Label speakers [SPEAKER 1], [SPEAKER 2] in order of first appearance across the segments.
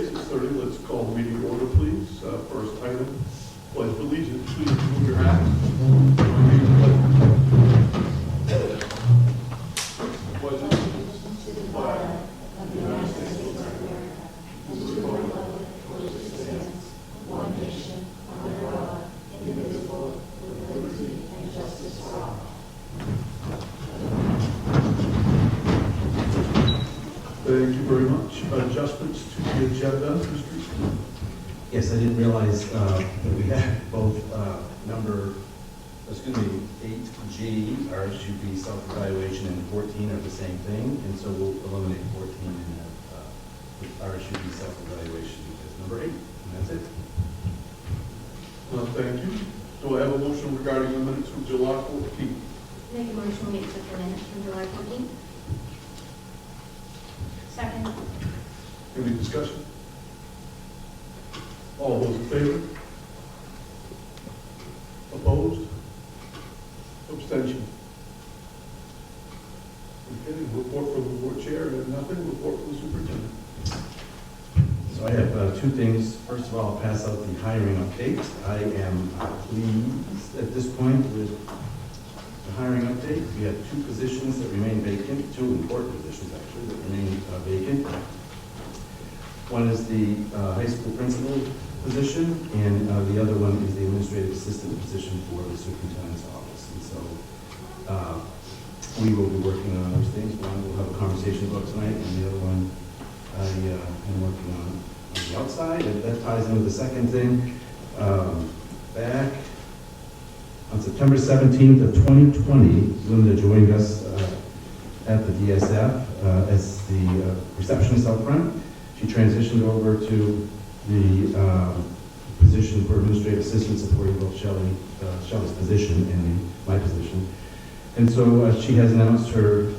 [SPEAKER 1] 6:30, let's call the meeting to order, please. First item, pledge of allegiance. Please move your hat. Pledge allegiance to the flag of the United States of America, to the republic for which it stands, one nation, under God, indivisible, with liberty and justice for all. Thank you very much. Adjustments to the agenda, Mr. Eastman?
[SPEAKER 2] Yes, I didn't realize that we had both number 8G, RSU self-evaluation, and 14 are the same thing, and so we'll eliminate 14 and have RSU self-evaluation as number 8, and that's it.
[SPEAKER 1] Thank you. Do I have a motion regarding the minutes from July 14th?
[SPEAKER 3] Make a motion we accept the minutes from July 14th. Second.
[SPEAKER 1] Any discussion? All those in favor? Opposed? Abstention? Okay, report from the board chair, and nothing. Report from the superintendent.
[SPEAKER 2] So I have two things. First of all, I'll pass out the hiring update. I am pleased at this point with the hiring update. We have two positions that remain vacant, two important positions actually that remain vacant. One is the high school principal position, and the other one is the administrative assistant position for the superintendent's office. And so we will be working on those things. One we'll have a conversation about tonight, and the other one I am working on the outside. And that ties into the second thing. Back on September 17th of 2020, Linda joined us at the DSF as the receptionist out front. She transitioned over to the position for administrative assistant, supporting both Shelley's position and my position. And so she has announced her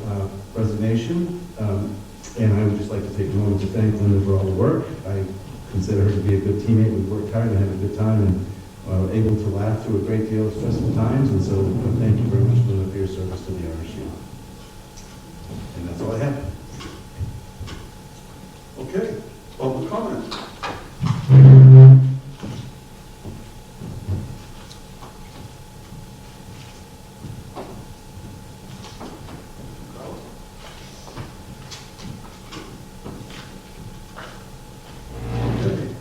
[SPEAKER 2] resignation, and I would just like to take a moment to thank Linda for all the work. I consider her to be a good teammate. We've worked hard and had a good time, and able to laugh through a great deal of stressful times. And so thank you very much, Linda, for your service to the RSU. And that's all I have.
[SPEAKER 1] Okay, public comment. Okay,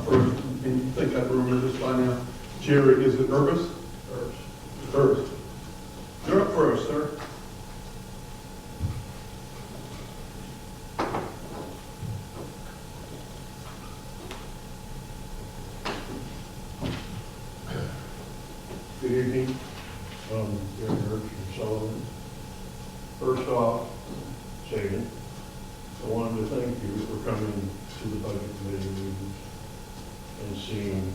[SPEAKER 1] first, and you think I remember this by now. Jerry, is it Urbis? Urbis. You're up first, sir.
[SPEAKER 4] Good evening. Gary Hirsch from Sullivan. First off, Sagan, I wanted to thank you for coming to the budget committee meetings and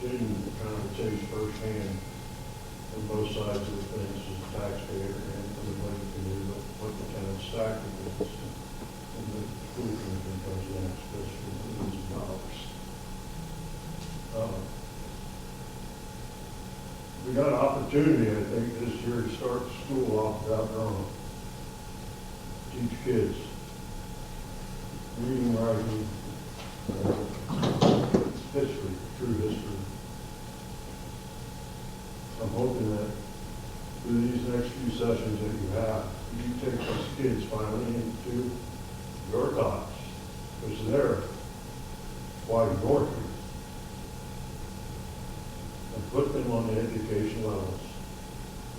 [SPEAKER 4] getting kind of a taste firsthand on both sides of the fence as a taxpayer and for the budget committee, what the kind of stacking is and the school committee comes in especially millions of dollars. We got an opportunity, I think, this year to start school off without wrong. Teach kids reading, writing, history, true history. I'm hoping that through these next few sessions that you have, you take those kids finally into your thoughts, because they're why you're here. And put them on the education levels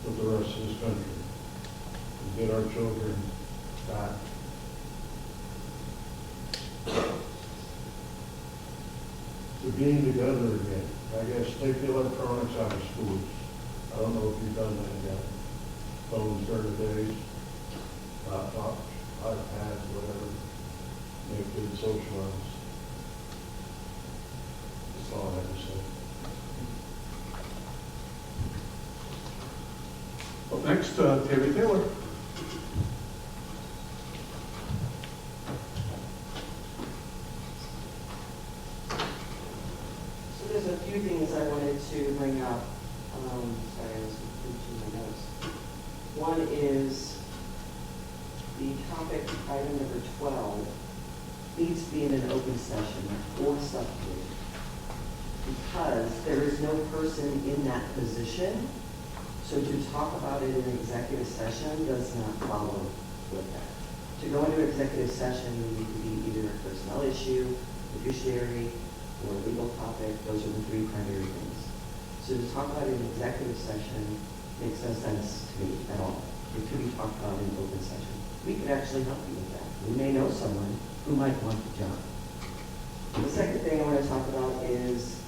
[SPEAKER 4] with the rest of this country and get our children back. To being together again. I guess take the electronics out of schools. I don't know if you've done that yet. Phones during the days, laptops, iPads, whatever. Make kids socialize. That's all I have to say.
[SPEAKER 1] Up next, Tammy Taylor.
[SPEAKER 5] So there's a few things I wanted to bring up. Sorry, I was reaching my notes. One is the topic, item number 12, needs to be in an open session or subcommittee, because there is no person in that position. So to talk about it in executive session does not follow with that. To go into executive session, you need to be either a personnel issue, fiduciary, or legal topic. Those are the three primary things. So to talk about it in executive session makes no sense to me at all. It could be talked about in open session. We could actually help you with that. We may know someone who might want the job. The second thing I want to talk about is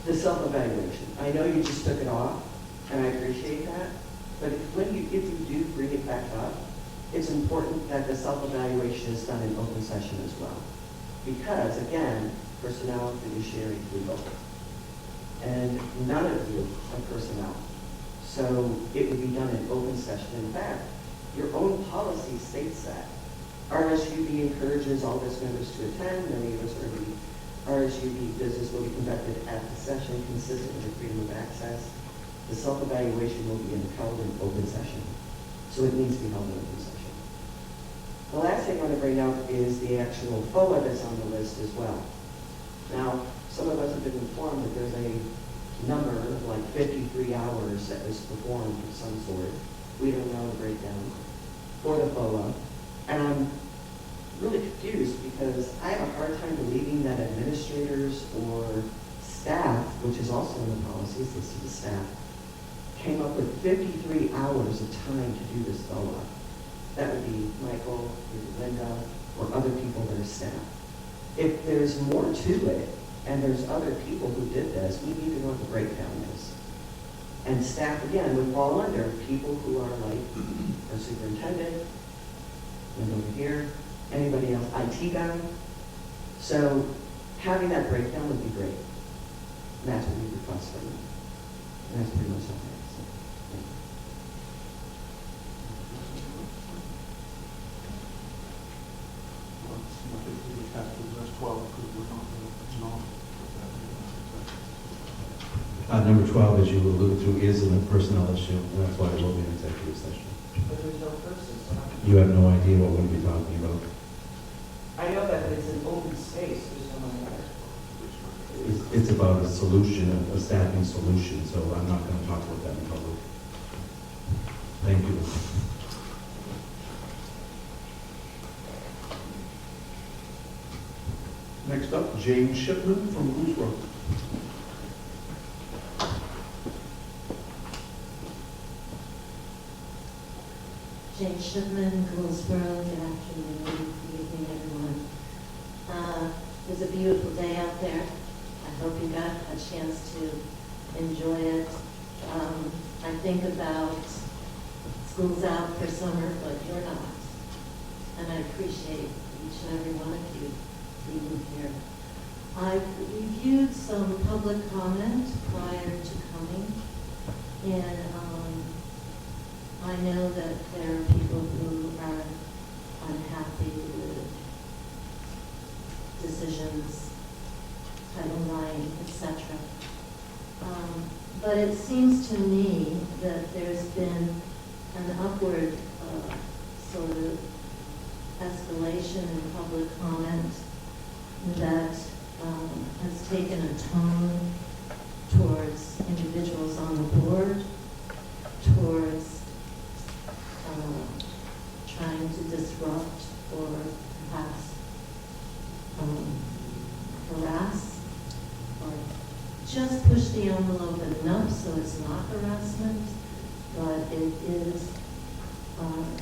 [SPEAKER 5] the self-evaluation. I know you just took it off, and I appreciate that, but if you do bring it back up, it's important that the self-evaluation is done in open session as well. Because, again, personnel, fiduciary, legal. And none of you are personnel. So it would be done in open session. In fact, your own policy states that. RSUV encourages all of its members to attend. Many of us are the RSUV business will be conducted at the session consistent with the freedom of access. The self-evaluation will be held in open session. So it needs to be held in open session. The last thing I want to bring up is the actual FOA that's on the list as well. Now, some of us have been informed that there's a number, like 53 hours that was performed of some sort. We don't know the breakdown for the FOA. And I'm really confused because I have a hard time believing that administrators or staff, which is also in the policies, listed as staff, came up with 53 hours of time to do this FOA. That would be Michael, maybe Linda, or other people that are staff. If there's more to it, and there's other people who did this, we need to know what the breakdown is. And staff, again, would fall under people who are like our superintendent, and over here, anybody else, IT guy. So having that breakdown would be great. And that's what we request from them. And that's pretty much all I have to say. Thank you.
[SPEAKER 6] I think we would have to address 12 because we're not going to.
[SPEAKER 2] Number 12, as you alluded to, is a personnel issue, and that's why it will be an executive session.
[SPEAKER 5] But there's no person, so how can
[SPEAKER 2] You have no idea what we're going to be talking about.
[SPEAKER 5] I know that it's an open space, there's no one there.
[SPEAKER 2] It's about a solution, a staffing solution, so I'm not going to talk about that in public. Thank you.
[SPEAKER 6] Next up, James Shipman from Goose Road.
[SPEAKER 1] Jane Shipman, Goldsboro, good afternoon, good evening, everyone. It's a beautiful day out there. I hope you got a chance to enjoy it. I think about school's out for summer, but you're not. And I appreciate each and every one of you being here. I've reviewed some public comment prior to coming, and I know that there are people who are unhappy with decisions, Title IX, etc. But it seems to me that there's been an upward sort of escalation in public comment that has taken a tone towards individuals on the board, towards trying to disrupt or perhaps harass or just push the envelope enough so it's not harassment, but it is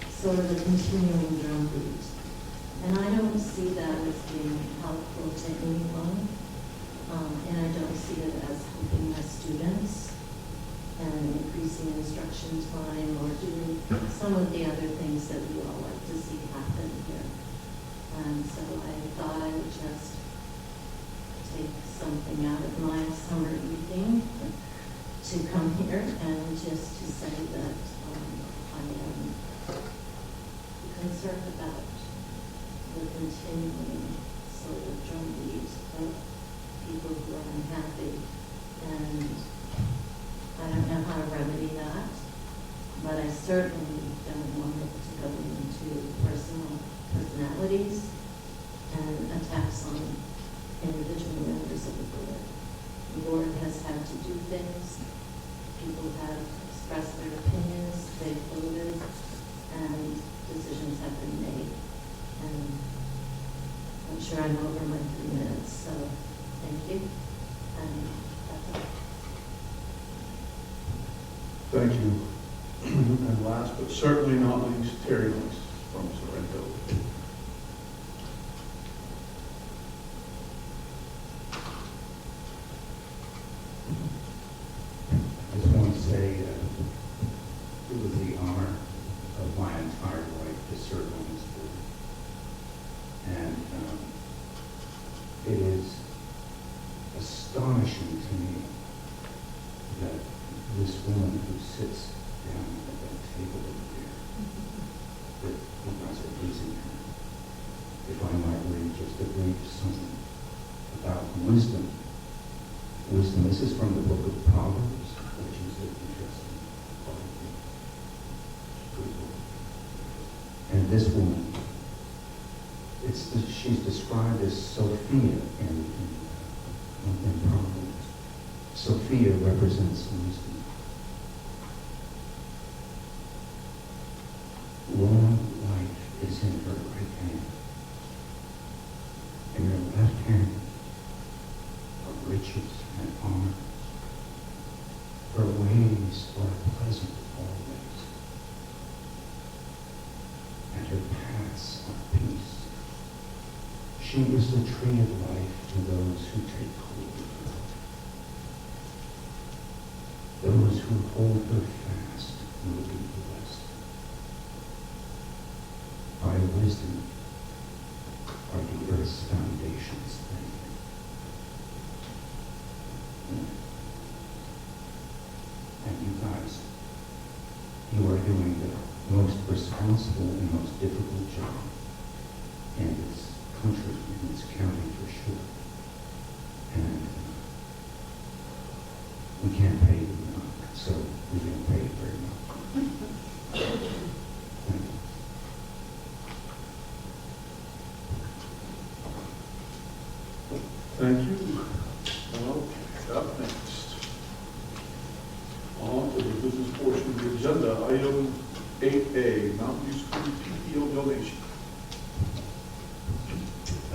[SPEAKER 1] sort of a continuing drumbeat. And I don't see that as being helpful to anyone, and I don't see it as helping my students and increasing instruction time or doing some of the other things that we all like to see happen here. And so I thought I would just take something out of my summer evening to come here and just to say that I am concerned about the continuing sort of drumbeat of people who are unhappy. And I don't know how to remedy that, but I certainly don't want it to go into facilities and attacks on individual members of the board. The board has had to do things, people have expressed their opinions, they've voted, and decisions have been made. And I'm sure I'm over my 3 minutes, so thank you. And that's all.
[SPEAKER 6] Thank you. And last but certainly not least, Terry Links from Sorrento.
[SPEAKER 2] I just want to say it was the honor of my entire life to serve on this board. And it is astonishing to me that this woman who sits down at that table over there, that you guys are losing her. If I might read just a brief something about wisdom. Wisdom, this is from the book of Proverbs, which is an interesting part of the good book. And this woman, she's described as Sophia in Proverbs. Sophia represents wisdom. Long life is in her right hand. In her left hand are riches and honor. Her ways are pleasant always, and her paths are peace. She is the tree of life to those who take hold of her. Those who hold her fast will be blessed. By wisdom are the earth's foundations laid. And you guys, you are doing the most responsible and most difficult job in this country, in this county for sure. And we can't pay you enough, so we don't pay you very much. Thank you.
[SPEAKER 6] Thank you. Okay, up next. On to the business portion of the agenda. Item 8A, Mountain View School PTO donation.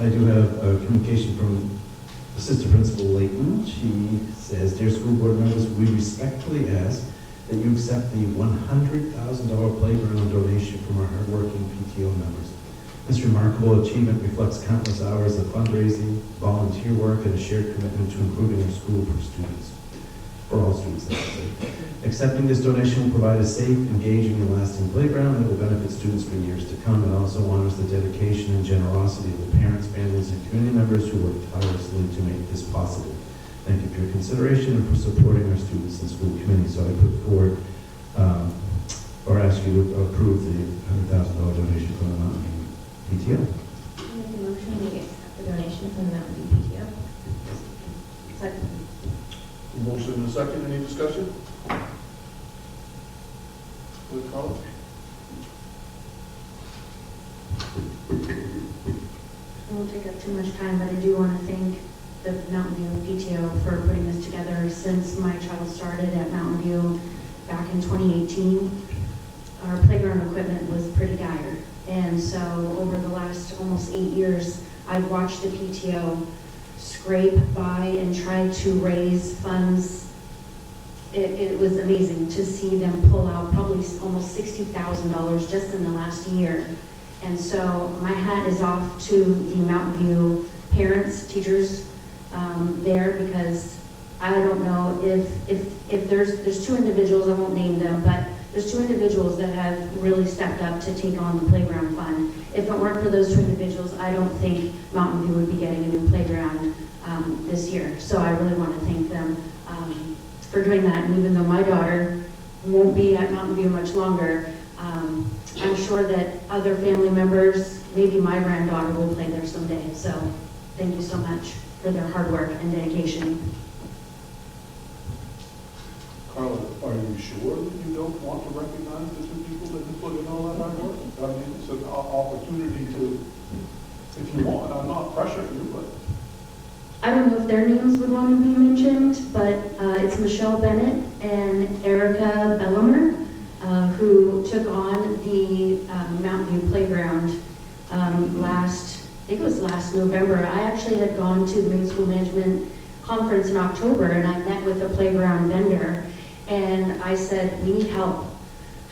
[SPEAKER 2] I do have a communication from Assistant Principal Layton. She says, "Dear school board members, we respectfully ask that you accept the $100,000 playground donation from our hardworking PTO members. This remarkable achievement reflects countless hours of fundraising, volunteer work, and a shared commitment to improving our school for students, for all students, I should say. Accepting this donation will provide a safe, engaging, and lasting playground that will benefit students for years to come. It also honors the dedication and generosity of the parents, families, and community members who work tirelessly to make this possible. Thank you for your consideration and for supporting our students and school committee." So I put forward, or ask you to approve the $100,000 donation from the Mountain View PTO.
[SPEAKER 3] I make a motion we accept the donation from the Mountain View PTO. Second.
[SPEAKER 6] Motion and a second, any discussion? Clerk call.
[SPEAKER 3] I won't take up too much time, but I do want to thank the Mountain View PTO for putting this together. Since my child started at Mountain View back in 2018, our playground equipment was pretty dire. And so over the last almost 8 years, I've watched the PTO scrape by and try to raise funds. It was amazing to see them pull out probably almost $60,000 just in the last year. And so my hat is off to the Mountain View parents, teachers there, because I don't know if there's two individuals, I won't name them, but there's two individuals that have really stepped up to take on the playground fund. If it weren't for those two individuals, I don't think Mountain View would be getting a new playground this year. So I really want to thank them for doing that. And even though my daughter won't be at Mountain View much longer, I'm sure that other family members, maybe my granddaughter, will play there someday. So thank you so much for their hard work and dedication.
[SPEAKER 6] Carla, are you sure that you don't want to recognize the two people that have put in all that hard work? I mean, it's an opportunity to
[SPEAKER 3] don't know if their names would want to be mentioned, but it's Michelle Bennett and Erica Bellomer, who took on the Mountain View Playground I think it was last November. I actually had gone to the middle school management conference in October, and I met with a playground vendor, and I said, we need help.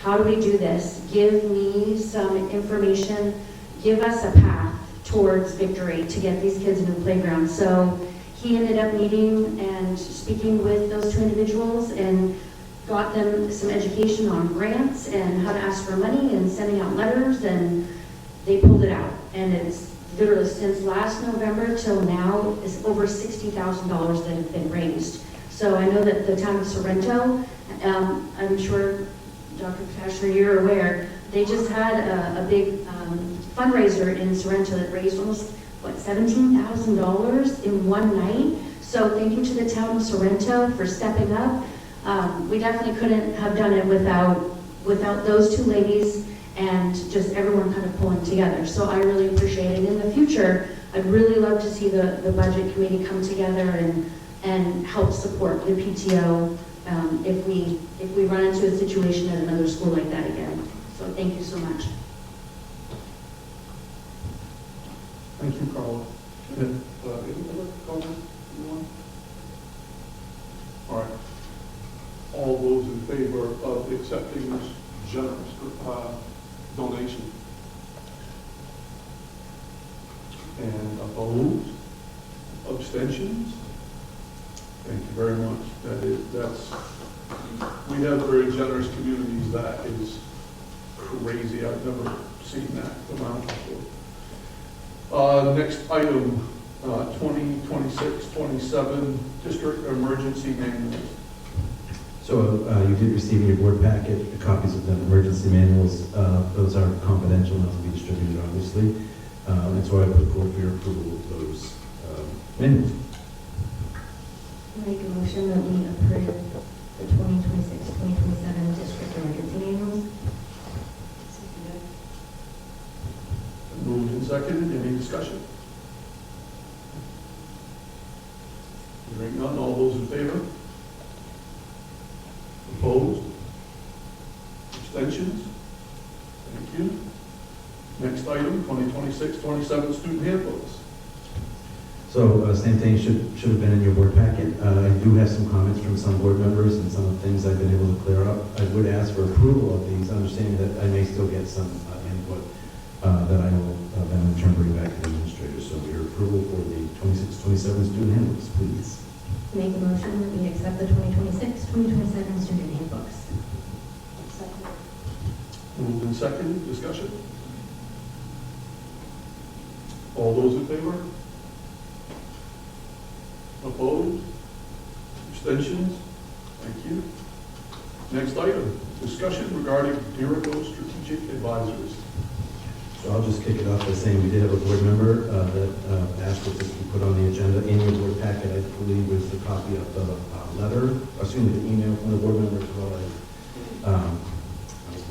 [SPEAKER 3] How do we do this? Give me some information, give us a path towards victory to get these kids into the playground. So he ended up meeting and speaking with those two individuals and got them some education on grants and how to ask for money and sending out letters, and they pulled it out. And it's literally since last November till now is over $60,000 that have been raised. So I know that the town of Sorrento, I'm sure Dr. Kashner, you're aware, they just had a big fundraiser in Sorrento that raised almost, $17,000 in one night. So thank you to the town of Sorrento for stepping up. We definitely couldn't have done it without those two ladies and just everyone kind of pulling together. So I really appreciate it. In the future, I'd really love to see the budget committee come together and help support the PTO if we run into a situation at another school like that again. So thank you so much.
[SPEAKER 6] Thank you, Carla. Any other comments? Anyone? All right. All those in favor of accepting this generous donation? And opposed? Abstentions? Thank you very much. We have very generous communities. That is crazy. I've never seen that amount before. Next item, 2026-27 district emergency manuals.
[SPEAKER 2] So you did receive in your board packet copies of the emergency manuals. Those are confidential, not to be distributed, obviously. And so I put forward for your approval of those manuals.
[SPEAKER 3] Make a motion that we approve the 2026-2027 district emergency manuals.
[SPEAKER 6] Moved and seconded. Any discussion? Hearing none. All those in favor? Opposed? Abstentions? Thank you. Next item, 2026-27 student handbooks.
[SPEAKER 2] So same thing should have been in your board packet. I do have some comments from some board members and some of the things I've been able to clear up. I would ask for approval of these, understanding that I may still get some input that I will then in turn bring back to the administrators. So your approval for the 26-27 student handbooks, please.
[SPEAKER 3] Make a motion that we accept the 2026-2027 student handbooks.
[SPEAKER 6] Moved and seconded. Discussion? All those in favor? Opposed? Abstentions? Thank you. Next item, discussion regarding Dirigo Strategic Advisors.
[SPEAKER 2] So I'll just kick it off by saying we did have a board member that asked if this be put on the agenda. In your board packet, I believe, was the copy of the letter, the email from the board member as well as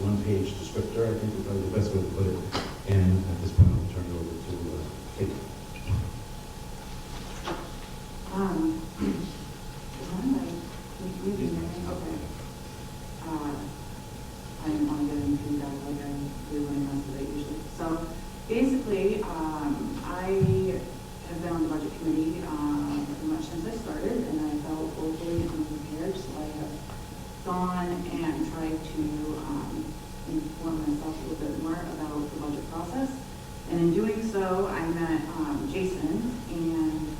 [SPEAKER 2] one-page descriptor, I think is probably the best way to put it. And at this point, I'll turn it over to Kate.
[SPEAKER 1] I didn't want to get into that like I do when it comes to that usually. So basically, I have been on the budget committee pretty much since I started, and I felt woefully unprepared. So I have gone and tried to inform myself a little bit more about the budget process. And in doing so, I met Jason, and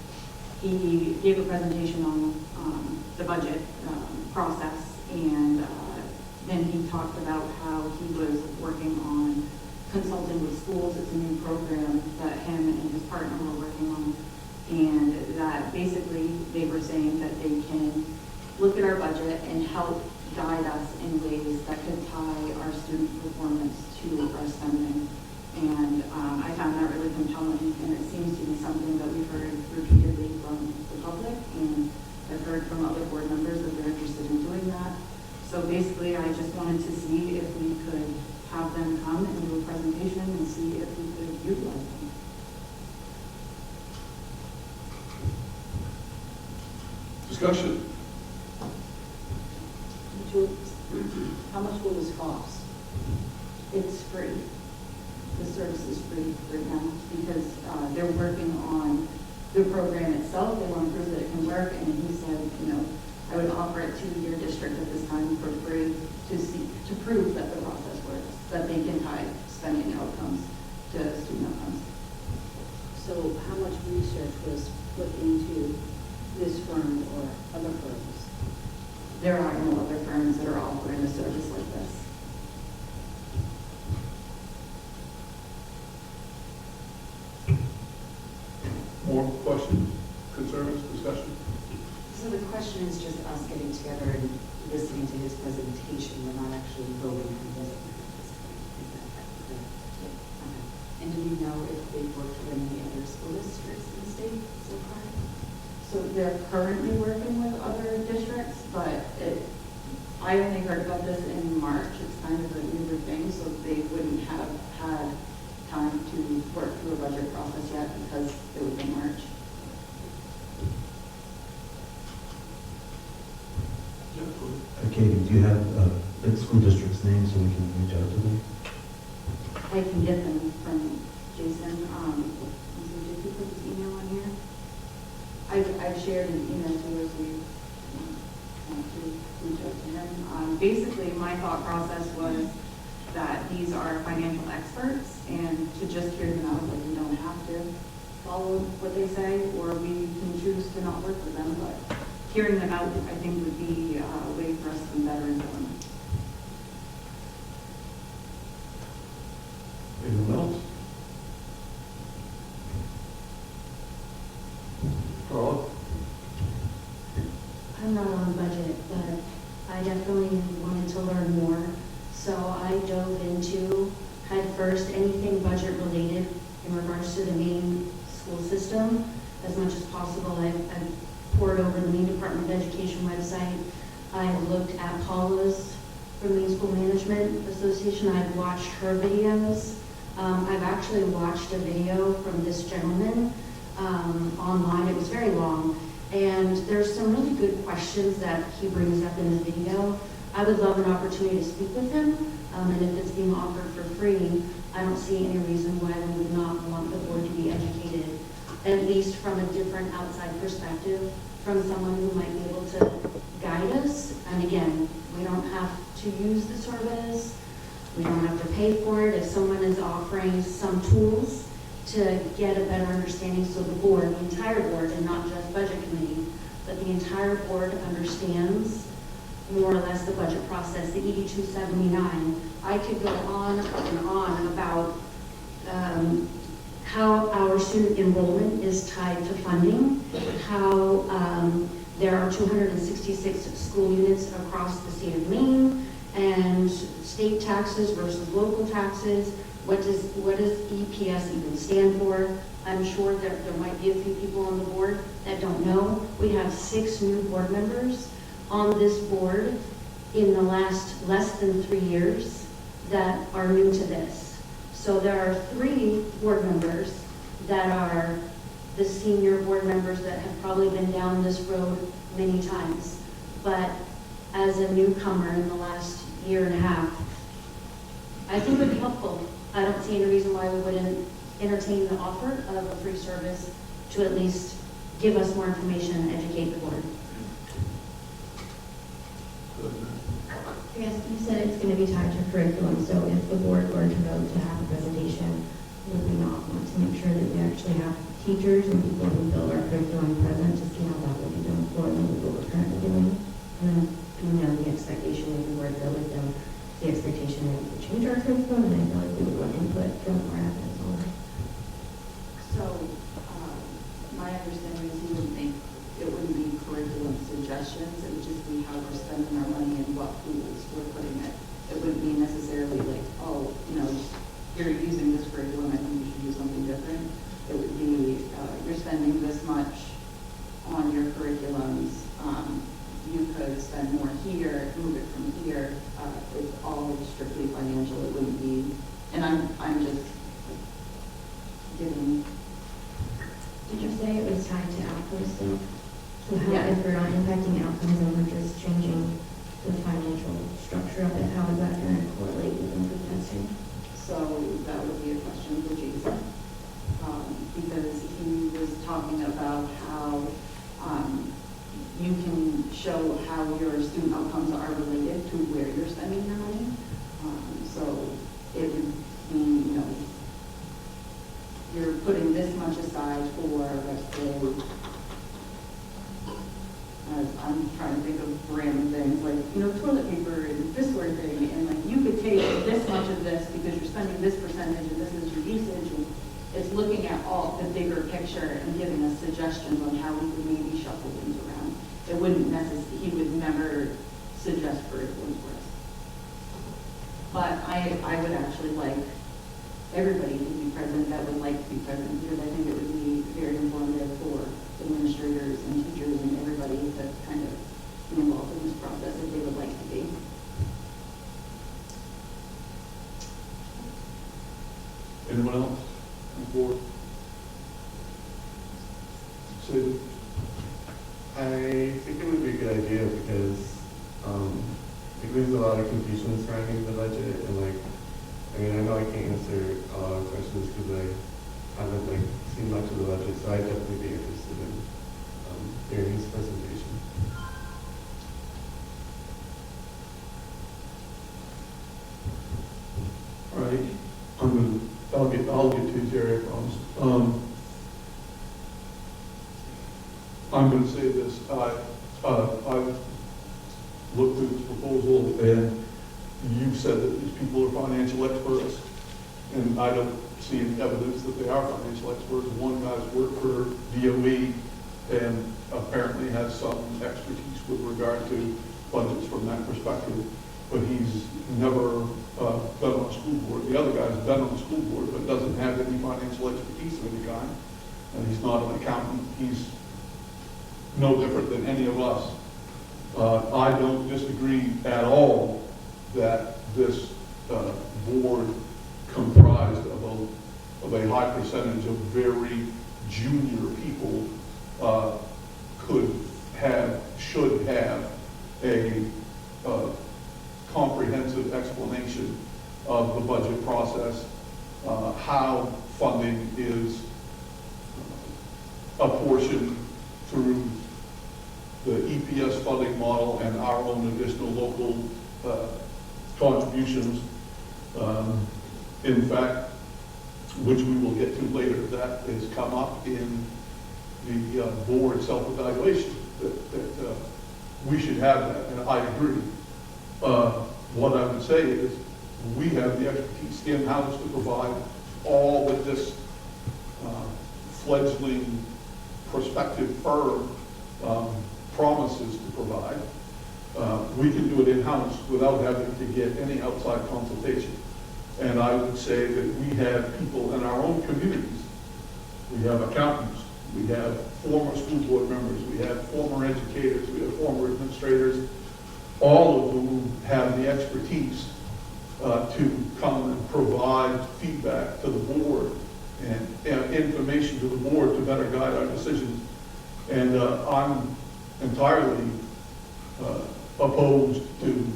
[SPEAKER 1] he gave a presentation on the budget process, and then he talked about how he was working on consulting with schools. It's a new program that him and his partner were working on, and that basically they were saying that they can look at our budget and help guide us in ways that could tie our student performance to our spending. And I found that really compelling, and it seems to be something that we've heard repeatedly from the public, and I've heard from other board members that they're interested in doing that. So basically, I just wanted to see if we could have them come and do a presentation and see if we could utilize them.
[SPEAKER 6] Discussion.
[SPEAKER 1] How much will this cost?
[SPEAKER 3] It's free.
[SPEAKER 1] The service is free right now because they're working on the program itself. They want to prove that it can work, and he said, I would offer it to your district at this time for free to prove that the process works, that they can tie spending outcomes to student outcomes.
[SPEAKER 7] So how much research was put into this firm or other firms?
[SPEAKER 1] There are no other firms that are offering a service like this.
[SPEAKER 6] More questions, concerns, discussion?
[SPEAKER 7] So the question is just us getting together and listening to his presentation. We're not actually voting on his Okay. And do we know if they've worked with any other school districts in the state so far?
[SPEAKER 1] So they're currently working with other districts, but I only heard about this in March. It's kind of a newer thing, so they wouldn't have had time to work through a budget process yet because it was in March.
[SPEAKER 2] Katie, do you have the school district's name so we can reach out to them?
[SPEAKER 1] I can get them from Jason. Did you put his email on here? I've shared an email to you if you want to reach out to him. Basically, my thought process was that these are financial experts, and to just hear them out, like we don't have to follow what they say, or we can choose to not work with them, but hearing them out, I think, would be a way for us to be better informed.
[SPEAKER 6] Anyone else? Carla?
[SPEAKER 3] I'm not on budget, but I definitely wanted to learn more. So I dove into head first anything budget related in regards to the Maine school system as much as possible. I've poured over the Maine Department of Education website. I've looked at Paula's from Maine School Management Association. I've watched her videos. I've actually watched a video from this gentleman online. It was very long. And there's some really good questions that he brings up in the video. I would love an opportunity to speak with him. And if it's being offered for free, I don't see any reason why we would not want the board to be educated, at least from a different outside perspective, from someone who might be able to guide us. And again, we don't have to use the service. We don't have to pay for it. If someone is offering some tools to get a better understanding, so the board, the entire board, and not just budget committee, but the entire board understands more or less the budget process, the ED-279. I could go on and on about how our student enrollment is tied to funding, how there are 266 school units across the state of Maine, and state taxes versus local taxes. What does EPS even stand for? I'm sure there might be a few people on the board that don't know. We have 6 new board members on this board in the last less than 3 years that are new to this. So there are 3 board members that are the senior board members that have probably been down this road many times. But as a newcomer in the last year and a half, I think it would be helpful. I don't see any reason why we wouldn't entertain the offer of a free service to at least give us more information and educate the board.
[SPEAKER 8] Yes, you said it's going to be tied to curriculum, so if the board were to vote to have a presentation, would we not want to make sure that we actually have teachers and people who build our curriculum present to see how that will be done for them with what we're currently doing? And then, the expectation if we were to go with them, the expectation that we could change our curriculum, and I feel like we would want input from our admins on that.
[SPEAKER 1] So, my understanding is it wouldn't be curriculum suggestions, it would just be how we're spending our money and what pools we're putting it. It wouldn't be necessarily like, you're using this curriculum, I think you should do something different. It would be, you're spending this much on your curriculums, you could spend more here, move it from here. It's all strictly financial, it wouldn't be, and I'm just giving.
[SPEAKER 8] Did you say it was tied to outpost? So how,
[SPEAKER 7] Yeah.
[SPEAKER 8] if we're not impacting outcomes and we're just changing the financial structure of it, how is that going to correlate with improved testing?
[SPEAKER 7] So that would be a question for Jason, because he was talking about how you can show how your student outcomes are related to where you're spending your money. So it would be, you know, you're putting this much aside for, let's say, I'm trying to think of random things, like, you know, toilet paper and this sort of thing, and like, you could take this much of this because you're spending this percentage and this is your usage, and it's looking at all the bigger picture and giving us suggestions on how we could maybe shuffle things around. It wouldn't necessarily, he would never suggest for it was worse. But I would actually like everybody to be present that would like to be present, because I think it would be very informative for administrators and teachers and everybody to kind of be involved in this process if they would like to be.
[SPEAKER 6] Anyone else on board? Say,
[SPEAKER 2] I think it would be a good idea because I think there's a lot of confusion surrounding the budget, and like, I mean, I know I can't answer a lot of questions because I haven't like seen much of the budget, so I'd definitely be interested in hearing his presentation.
[SPEAKER 6] all right, I'll get to you, Jerry, I promise. I'm gonna say this, I've looked through this proposal, and you've said that these people are financial experts, and I don't see any evidence that they are financial experts. One guy's worked for DOE and apparently has some expertise with regard to budgets from that perspective, but he's never been on a school board. The other guy's been on a school board, but doesn't have any financial expertise of any kind, and he's not an accountant. He's no different than any of us. I don't disagree at all that this board comprised of a high percentage of very junior people should have a comprehensive explanation of the budget process, how funding is apportioned through the EPS funding model and our own additional local contributions. In fact, which we will get to later, that has come up in the board self-evaluation, that we should have that, and I agree. What I would say is we have the expertise in-house to provide all that this fledgling prospective firm promises to provide. We can do it in-house without having to get any outside consultation. And I would say that we have people in our own communities. We have accountants, we have former school board members, we have former educators, we have former administrators, all of whom have the expertise to come and provide feedback to the board and information to the board to better guide our decisions. And I'm entirely opposed to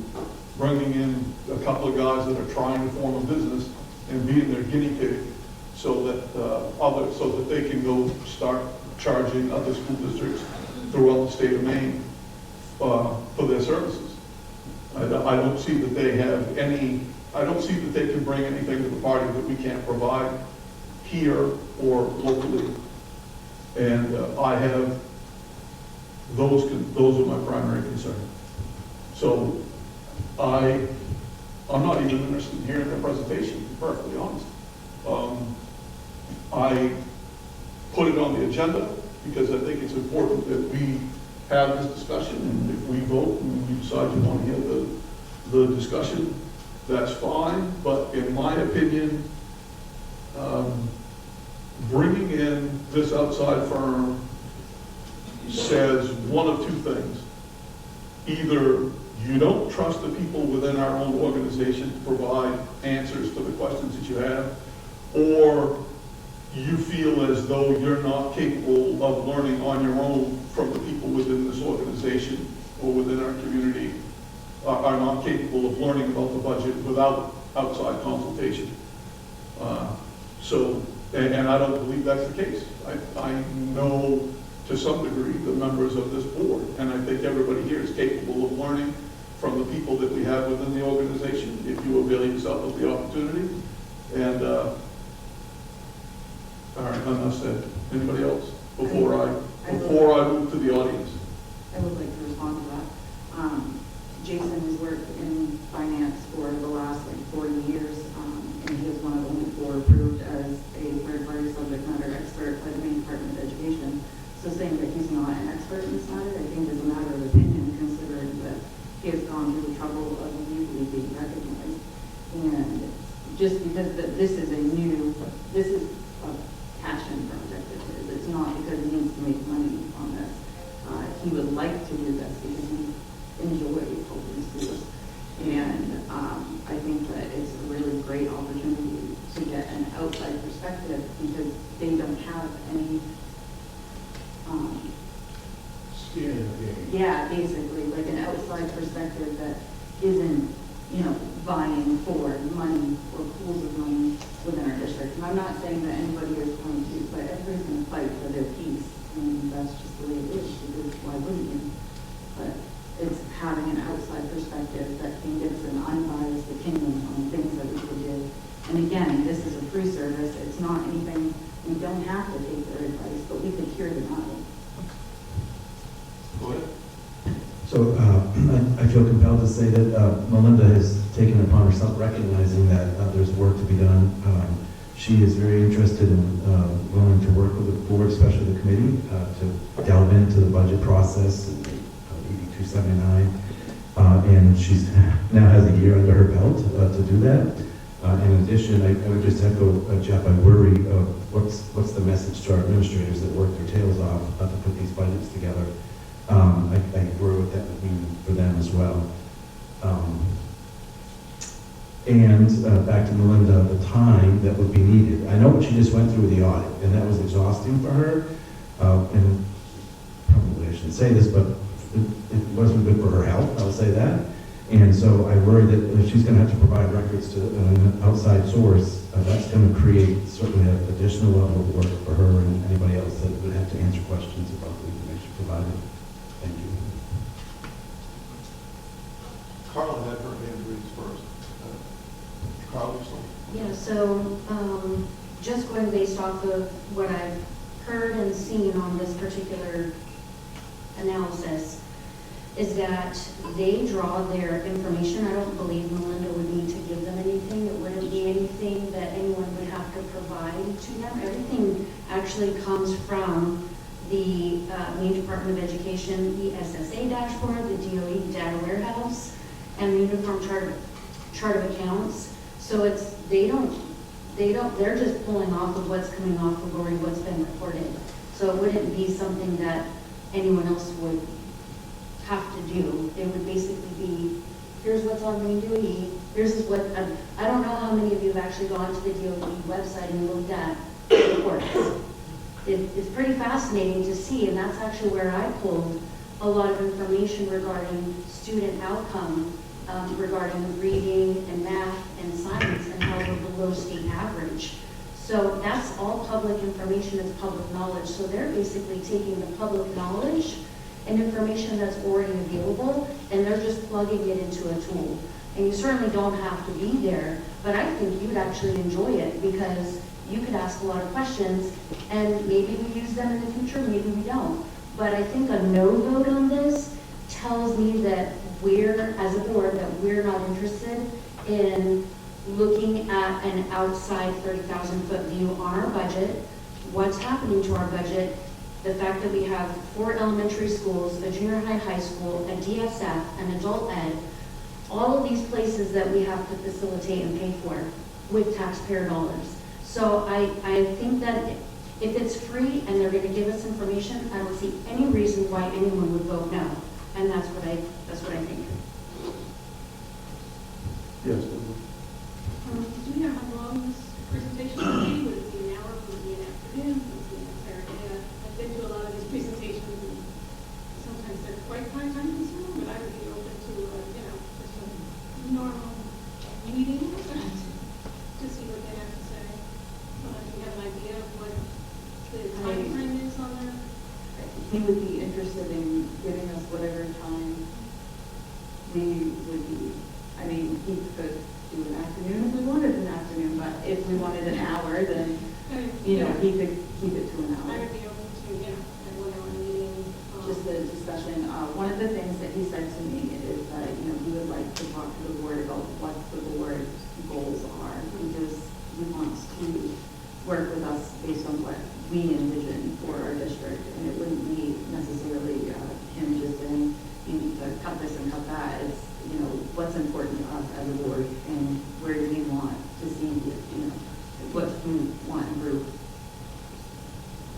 [SPEAKER 6] bringing in a couple of guys that are trying to form a business and being their guinea pig so that they can go start charging other school districts throughout the state of Maine for their services. I don't see that they have any, I don't see that they can bring anything to the party that we can't provide here or locally. And I have, those are my primary concern. So I'm not even interested in hearing their presentation, to be perfectly honest. I put it on the agenda because I think it's important that we have this discussion, and if we vote and we decide you want to hear the discussion, that's fine. But in my opinion, bringing in this outside firm says one of two things. Either you don't trust the people within our own organization to provide answers to the questions that you have, or you feel as though you're not capable of learning on your own from the people within this organization or within our community, are not capable of learning about the budget without outside consultation. And I don't believe that's the case. I know to some degree the members of this board, and I think everybody here is capable of learning from the people that we have within the organization, if you avail yourself of the opportunity. And, all right, enough said. Anybody else? Before I move to the audience.
[SPEAKER 7] I would like to respond to that. Jason has worked in finance for the last 40 years, and he is one of the only 4 approved as a third-party subject matter expert by the Maine Department of Education. So saying that he's not an expert in this matter, I think is a matter of opinion, considering that he has gone through the trouble of legally being recognized. And just because this is a passion project of his, it's not because he needs to make money on this. He would like to do this because he enjoys open schools. And I think that it's a really great opportunity to get an outside perspective because they don't have any
[SPEAKER 4] Skin in the game.
[SPEAKER 7] yeah, basically, like an outside perspective that isn't, vying for money or pools of money within our district. And I'm not saying that anybody is going to, but everybody's going to fight for their piece. And that's just the way it is, because why wouldn't you? But it's having an outside perspective that can give us an unbiased opinion on things that we could do. And again, this is a free service. It's not anything, we don't have to take their advice, but we could hear them out.
[SPEAKER 4] Go ahead.
[SPEAKER 2] So I feel compelled to say that Melinda has taken upon herself recognizing that there's work to be done. She is very interested in willing to work with the board, especially the committee, to delve into the budget process, ED 279. And she's now has a year under her belt to do that. In addition, I would just echo, Jeff, I worry what's the message to our administrators that work their tails off to put these budgets together. I worry what that would mean for them as well. And back to Melinda, the time that would be needed. I know what she just went through with the audit, and that was exhausting for her. And probably I shouldn't say this, but it wasn't good for her health, I'll say that. And so I worry that if she's going to have to provide records to an outside source, that's going to create certainly an additional level of work for her and anybody else that would have to answer questions about the information provided. Thank you.
[SPEAKER 4] Carla had her hand raised first. Carla,
[SPEAKER 3] Yeah, so just going based off of what I've heard and seen on this particular analysis, is that they draw their information. I don't believe Melinda would need to give them anything. It wouldn't be anything that anyone would have to provide to them. Everything actually comes from the Maine Department of Education, the SSA dashboard, the DOE data warehouse, and the uniform chart of accounts. So they're just pulling off of what's coming off the board, what's been reported. So it wouldn't be something that anyone else would have to do. It would basically be, here's what's on Maine DOE, here's what, I don't know how many of you have actually gone to the DOE website and looked at the reports. It's pretty fascinating to see, and that's actually where I pulled a lot of information regarding student outcome, regarding reading and math and science and how we're below state average. So that's all public information, it's public knowledge. So they're basically taking the public knowledge and information that's already available, and they're just plugging it into a tool. And you certainly don't have to be there, but I think you'd actually enjoy it because you could ask a lot of questions, and maybe we use them in the future, maybe we don't. But I think a no vote on this tells me that we're, as a board, that we're not interested in looking at an outside 30,000-foot view on our budget, what's happening to our budget, the fact that we have 4 elementary schools, a junior high school, a DSF, an adult ed, all of these places that we have to facilitate and pay for with taxpayer dollars. So I think that if it's free and they're going to give us information, I don't see any reason why anyone would vote no. And that's what I think.
[SPEAKER 6] Yes.
[SPEAKER 1] Do we know how long this presentation will be? Would it be an hour? Would it be an hour?
[SPEAKER 9] he would be interested in giving us whatever time we would be. I mean, he could do an afternoon if we wanted an afternoon, but if we wanted an hour, then, you know, he could keep it to an
[SPEAKER 1] I
[SPEAKER 9] hour.
[SPEAKER 1] would be open to, you know, at one-hour meeting.
[SPEAKER 9] Just the discussion, one of the things that he said to me is that, you know, he would like to talk to the board about what the board's goals are, because he wants to work with us based on what we envision for our district, and it wouldn't be necessarily him just saying, you need to cut this and cut that. It's, you know, what's important to us as a board, and where do we want to see, you know, what we want improved.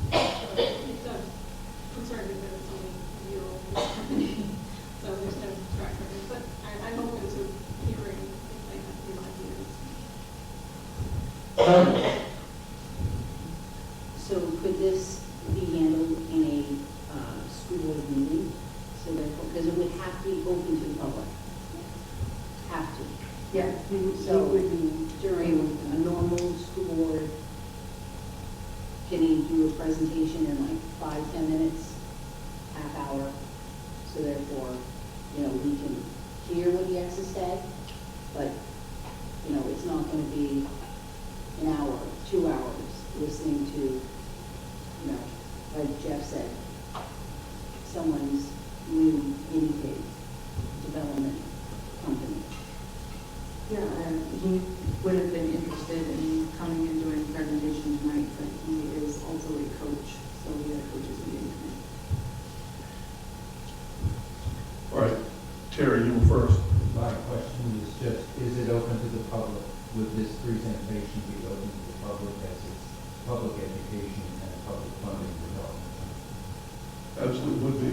[SPEAKER 1] It's I'm sorry because it's only a year old, so there's no track record, but I'm open to hearing if they have these ideas.
[SPEAKER 10] So could this be handled in a school board meeting? So that, because it would have to be open to the public. Have to.
[SPEAKER 9] Yeah, he
[SPEAKER 10] So
[SPEAKER 9] would be
[SPEAKER 10] during a normal school board, can he do a presentation in like 5-10 minutes, half hour? So therefore, you know, we can hear what he has to say, but, you know, it's not going to be an hour, 2 hours listening to, you know, like Jeff said, someone's new guinea pig development company.
[SPEAKER 9] Yeah, he would have been interested in coming and doing a presentation tonight, but he is also a coach, so we had a coaches meeting tonight.
[SPEAKER 6] All right, Terry, you were first.
[SPEAKER 11] My question is just, is it open to the public? Would this presentation be open to the public as it's public education and public funding development?
[SPEAKER 6] Absolutely would be.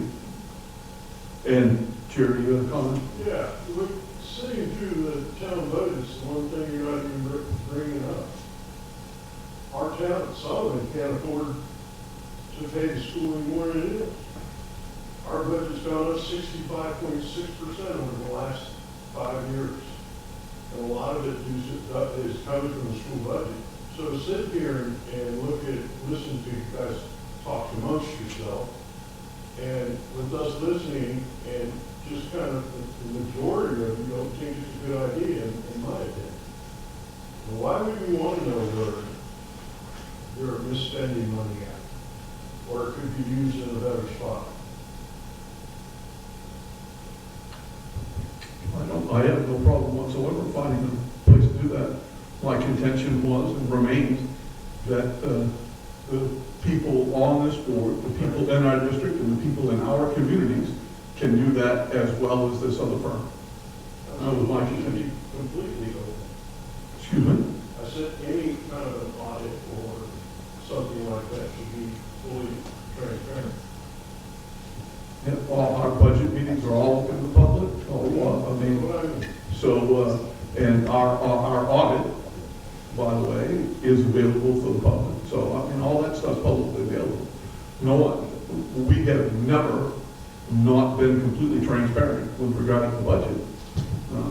[SPEAKER 6] And Jerry, you have a comment?
[SPEAKER 4] Yeah, look, sitting through the town budget is the one thing you're not even bringing up. Our town, Sullivan, can't afford to pay the school any more than it is. Our budget's gone up 65.6% over the last 5 years. And a lot of it is covered from the school budget. So to sit here and listen to you guys talk amongst yourself, and with us listening, and just kind of the majority of you don't think it's a good idea, in my opinion. And why would we want to know where you're misspending money at? Or it could be used in a better spot?
[SPEAKER 6] I have no problem whatsoever finding a place to do that. My contention was and remains that the people on this board, the people in our district, and the people in our communities can do that as well as this other firm. That was my contention.
[SPEAKER 4] Completely open.
[SPEAKER 6] Excuse me?
[SPEAKER 4] I said any kind of an audit or something like that should be fully transparent.
[SPEAKER 6] Yeah, all our budget meetings are all open to the public. And our audit, by the way, is available for the public. So, I mean, all that stuff's publicly available. We have never not been completely transparent with regard to the budget.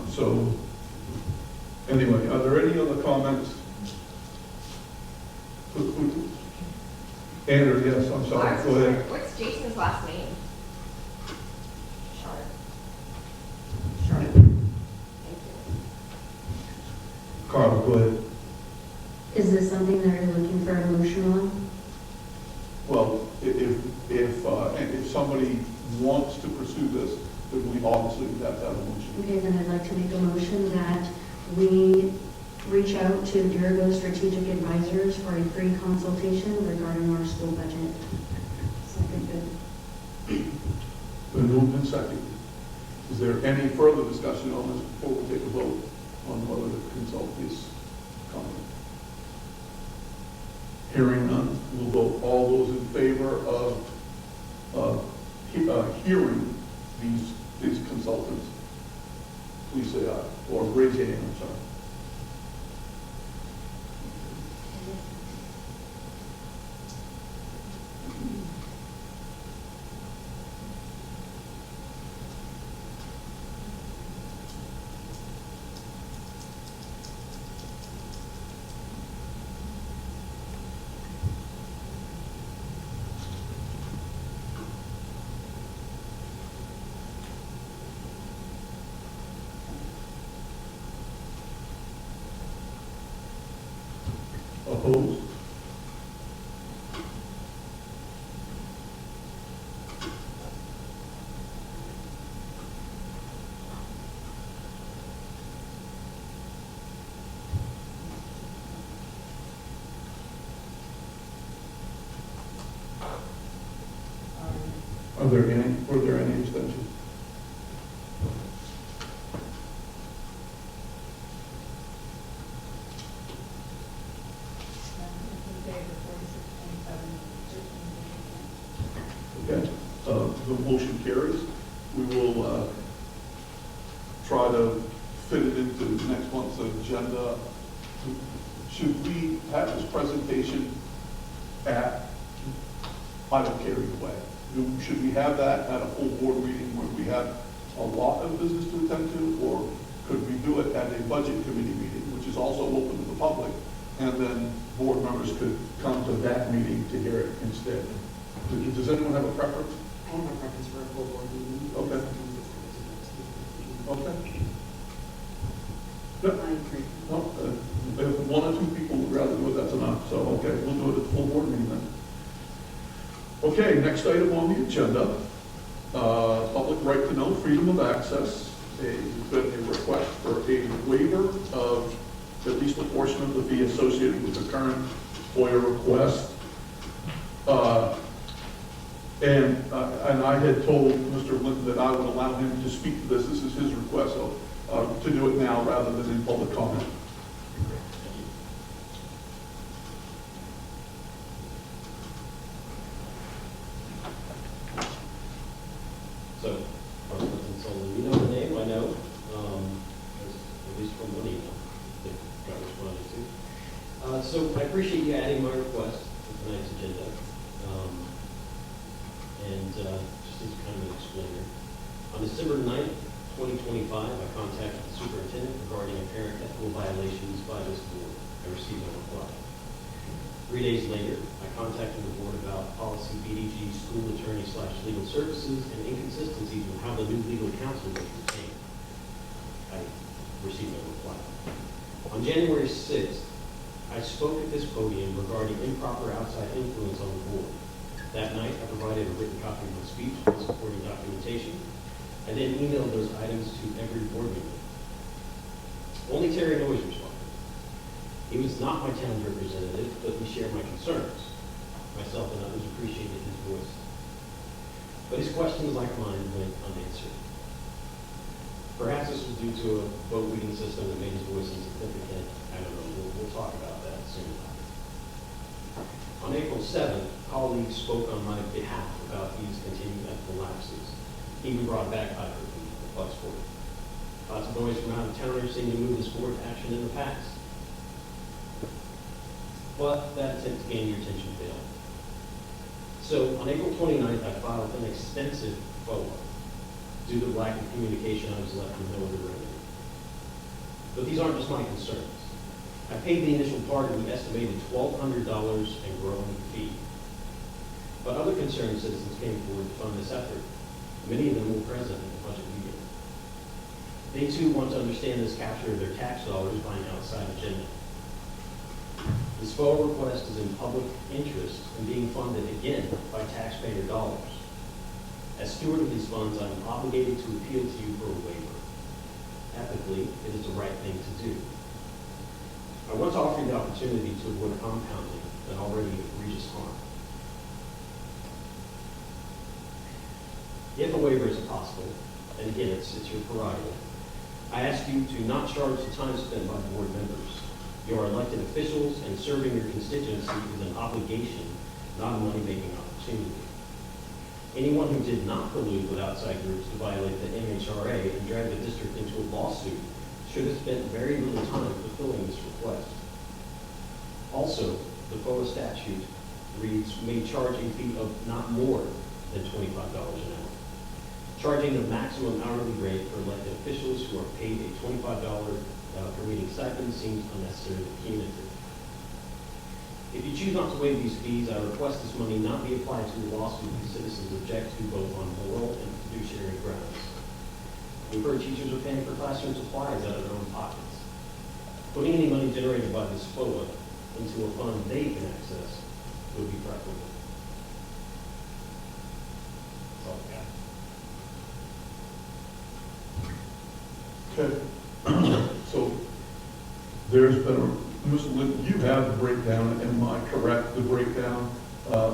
[SPEAKER 6] So, anyway, are there any other comments? Andrew, yes, I'm sorry, go ahead.
[SPEAKER 12] What's Jason's last name? Sharp.
[SPEAKER 6] Sharp.
[SPEAKER 12] Thank you.
[SPEAKER 6] Carla, go ahead.
[SPEAKER 3] Is this something that you're looking for a motion on?
[SPEAKER 6] Well, if somebody wants to pursue this, then we obviously would have to have a motion.
[SPEAKER 3] Okay, then I'd like to make a motion that we reach out to Durago Strategic Advisors for a free consultation regarding our school budget.
[SPEAKER 9] Seconded.
[SPEAKER 6] Been moved and seconded. Is there any further discussion on this before we take a vote on whether to consult this company? Hearing none, we'll vote. All those in favor of hearing these consultants, please say aye, or raise your hand, I'm sorry. Opposed? Were there any extensions? Okay, the motion carries. We will try to fit it into next month's agenda. Should we have this presentation at, I don't care either way. Should we have that at a full board meeting where we have a lot of business to attend to? Or could we do it at a budget committee meeting, which is also open to the public? And then board members could come to that meeting to hear it instead. Does anyone have a preference?
[SPEAKER 5] I have a preference for a full board meeting.
[SPEAKER 6] Okay.
[SPEAKER 5] Sometimes it's nice to
[SPEAKER 6] Okay.
[SPEAKER 5] I agree.
[SPEAKER 6] No, if one or two people would rather do it, that's enough. So, okay, we'll do it at the full board meeting then. Okay, next item on the agenda, public right to know, freedom of access. There's been a request for a waiver of at least a portion of the fee associated with the current FOIA request. And I had told Mr. Linton that I would allow him to speak to this. This is his request, so to do it now rather than in public comment.
[SPEAKER 12] So, you know the name, I know, at least from one email that got responded to. So I appreciate you adding my request to tonight's agenda. Just as kind of an explainer, on December 9th, 2025, I contacted the superintendent regarding apparent ethical violations by this board. I received no reply. 3 days later, I contacted the board about policy BDG school attorney/legal services and inconsistencies with how the new legal counsel was retained. I received no reply. On January 6th, I spoke at this podium regarding improper outside influence on the board. That night, I provided a written copy of my speech with supporting documentation. I then emailed those items to every board member. Only Terry Noyes responded. He was not my town's representative, but he shared my concerns. Myself and others appreciated his voice. But his questions, like mine, went unanswered. Perhaps this was due to a vote reading system that made his voice insignificant. I don't know. We'll talk about that soon. On April 7th, colleagues spoke on my behalf about these continued ethical lapses. He even brought back Piper from the Bucks Board. Lots of noise from out of towners seem to move this board to action in the past. But that attempt to gain your attention failed. So on April 29th, I filed an extensive follow-up. Due to the lack of communication, I was left with no other remedy. But these aren't just my concerns. I paid the initial part of the estimated $1,200 and growing fee. But other concerned citizens came forward to fund this effort. Many of them were present at the budget meeting. They too want to understand this capture of their tax dollars by an outside agenda. This FOA request is in public interest and being funded again by taxpayer dollars. As steward of these funds, I'm obligated to appeal to you for a waiver. Ethically, it is the right thing to do. I want to offer you the opportunity to avoid compounding an already egregious harm. If a waiver is possible, and again, it's your prerogative, I ask you to not charge the time spent by board members. You are elected officials, and serving your constituency is an obligation, not a money-making opportunity. Anyone who did not collude with outside groups to violate the MHRA and drag the district into a lawsuit should have spent very little time fulfilling this request. Also, the FOA statute reads, may charge a fee of not more than $25 an hour. Charging the maximum hourly rate for elected officials who are paid a $25 per meeting stipend seems unnecessarily punitive. If you choose not to waive these fees, I request this money not be applied to a lawsuit that citizens object to both on moral and fiduciary grounds. We've heard teachers are paying for classroom supplies out of their own pockets. Putting any money generated by this FOA into a fund they can access would be preferable. That's all I got.
[SPEAKER 6] Okay. So there's been, Mr. Linton, you have the breakdown, am I correct, the breakdown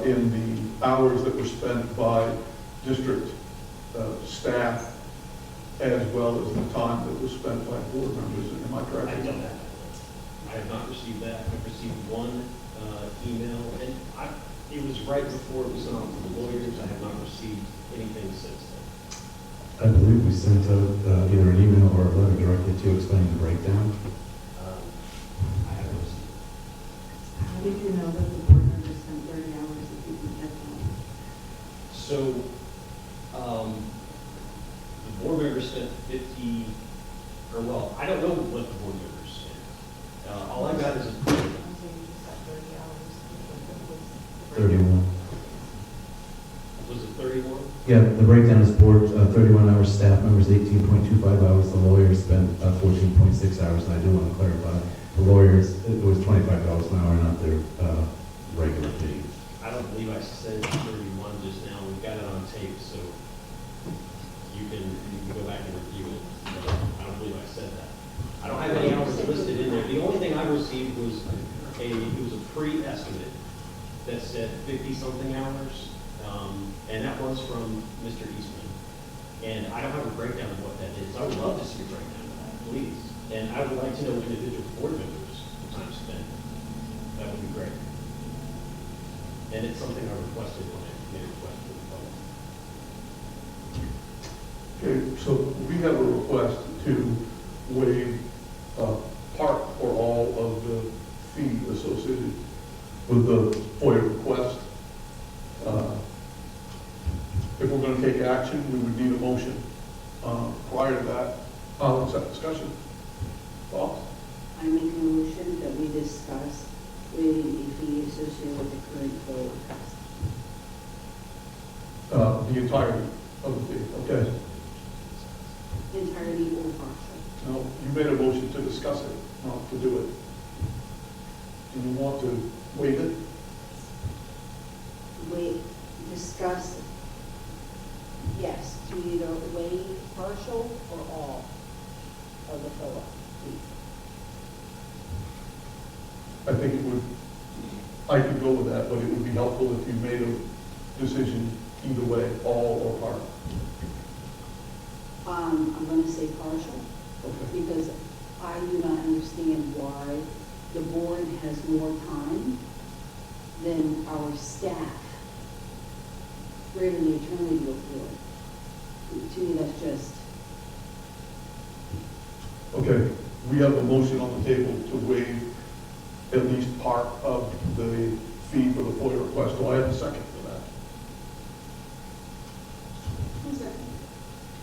[SPEAKER 6] in the hours that were spent by district staff as well as the time that was spent by board members, am I correct?
[SPEAKER 12] I don't have that. I have not received that. I've received one email, and it was right before it was sent out to the lawyers. I have not received anything since then.
[SPEAKER 2] I believe we sent out either an email or a letter directly to explain the breakdown.
[SPEAKER 12] I haven't received it.
[SPEAKER 7] How did you know that the board members spent 30 hours if you didn't get them?
[SPEAKER 12] So, the board members spent 50, or well, I don't know what the board members spent. All I got is a
[SPEAKER 2] 31.
[SPEAKER 12] Was it 31?
[SPEAKER 2] Yeah, the breakdown is board, 31 hours, staff members 18.25 hours, the lawyers spent 14.6 hours, and I do want to clarify, the lawyers, it was $25 an hour, not their regular fee.
[SPEAKER 12] I don't believe I said 31 just now. We've got it on tape, so you can go back and review it. But I don't believe I said that. I don't have any hours listed in there. The only thing I received was it was a pre-estimate that said 50-something hours, and that was from Mr. Eastman. And I don't have a breakdown of what that is. I would love to see a breakdown of that, please. And I would like to know individual board members' time spent. That would be great. And it's something I requested when I made a request for the public.
[SPEAKER 6] Okay, so we have a request to waive part or all of the fee associated with the FOIA request. If we're going to take action, we would need a motion. Prior to that, I'll accept discussion. Thoughts?
[SPEAKER 10] I make a motion that we discuss waiving a fee associated with the current FOIA request.
[SPEAKER 6] The entirety of the fee, okay.
[SPEAKER 10] Entirety or partial.
[SPEAKER 6] No, you made a motion to discuss it, not to do it. Do you want to waive it?
[SPEAKER 10] Discuss, yes, to either waive partial or all of the FOIA fee.
[SPEAKER 6] I think it would, I could go with that, but it would be helpful if you made a decision either way, all or part.
[SPEAKER 10] I'm going to say partial,
[SPEAKER 6] Okay.
[SPEAKER 10] because I do not understand why the board has more time than our staff grading the attorney report. To me, that's just,
[SPEAKER 6] Okay, we have a motion on the table to waive at least part of the fee for the FOIA request. Do I have a second for that?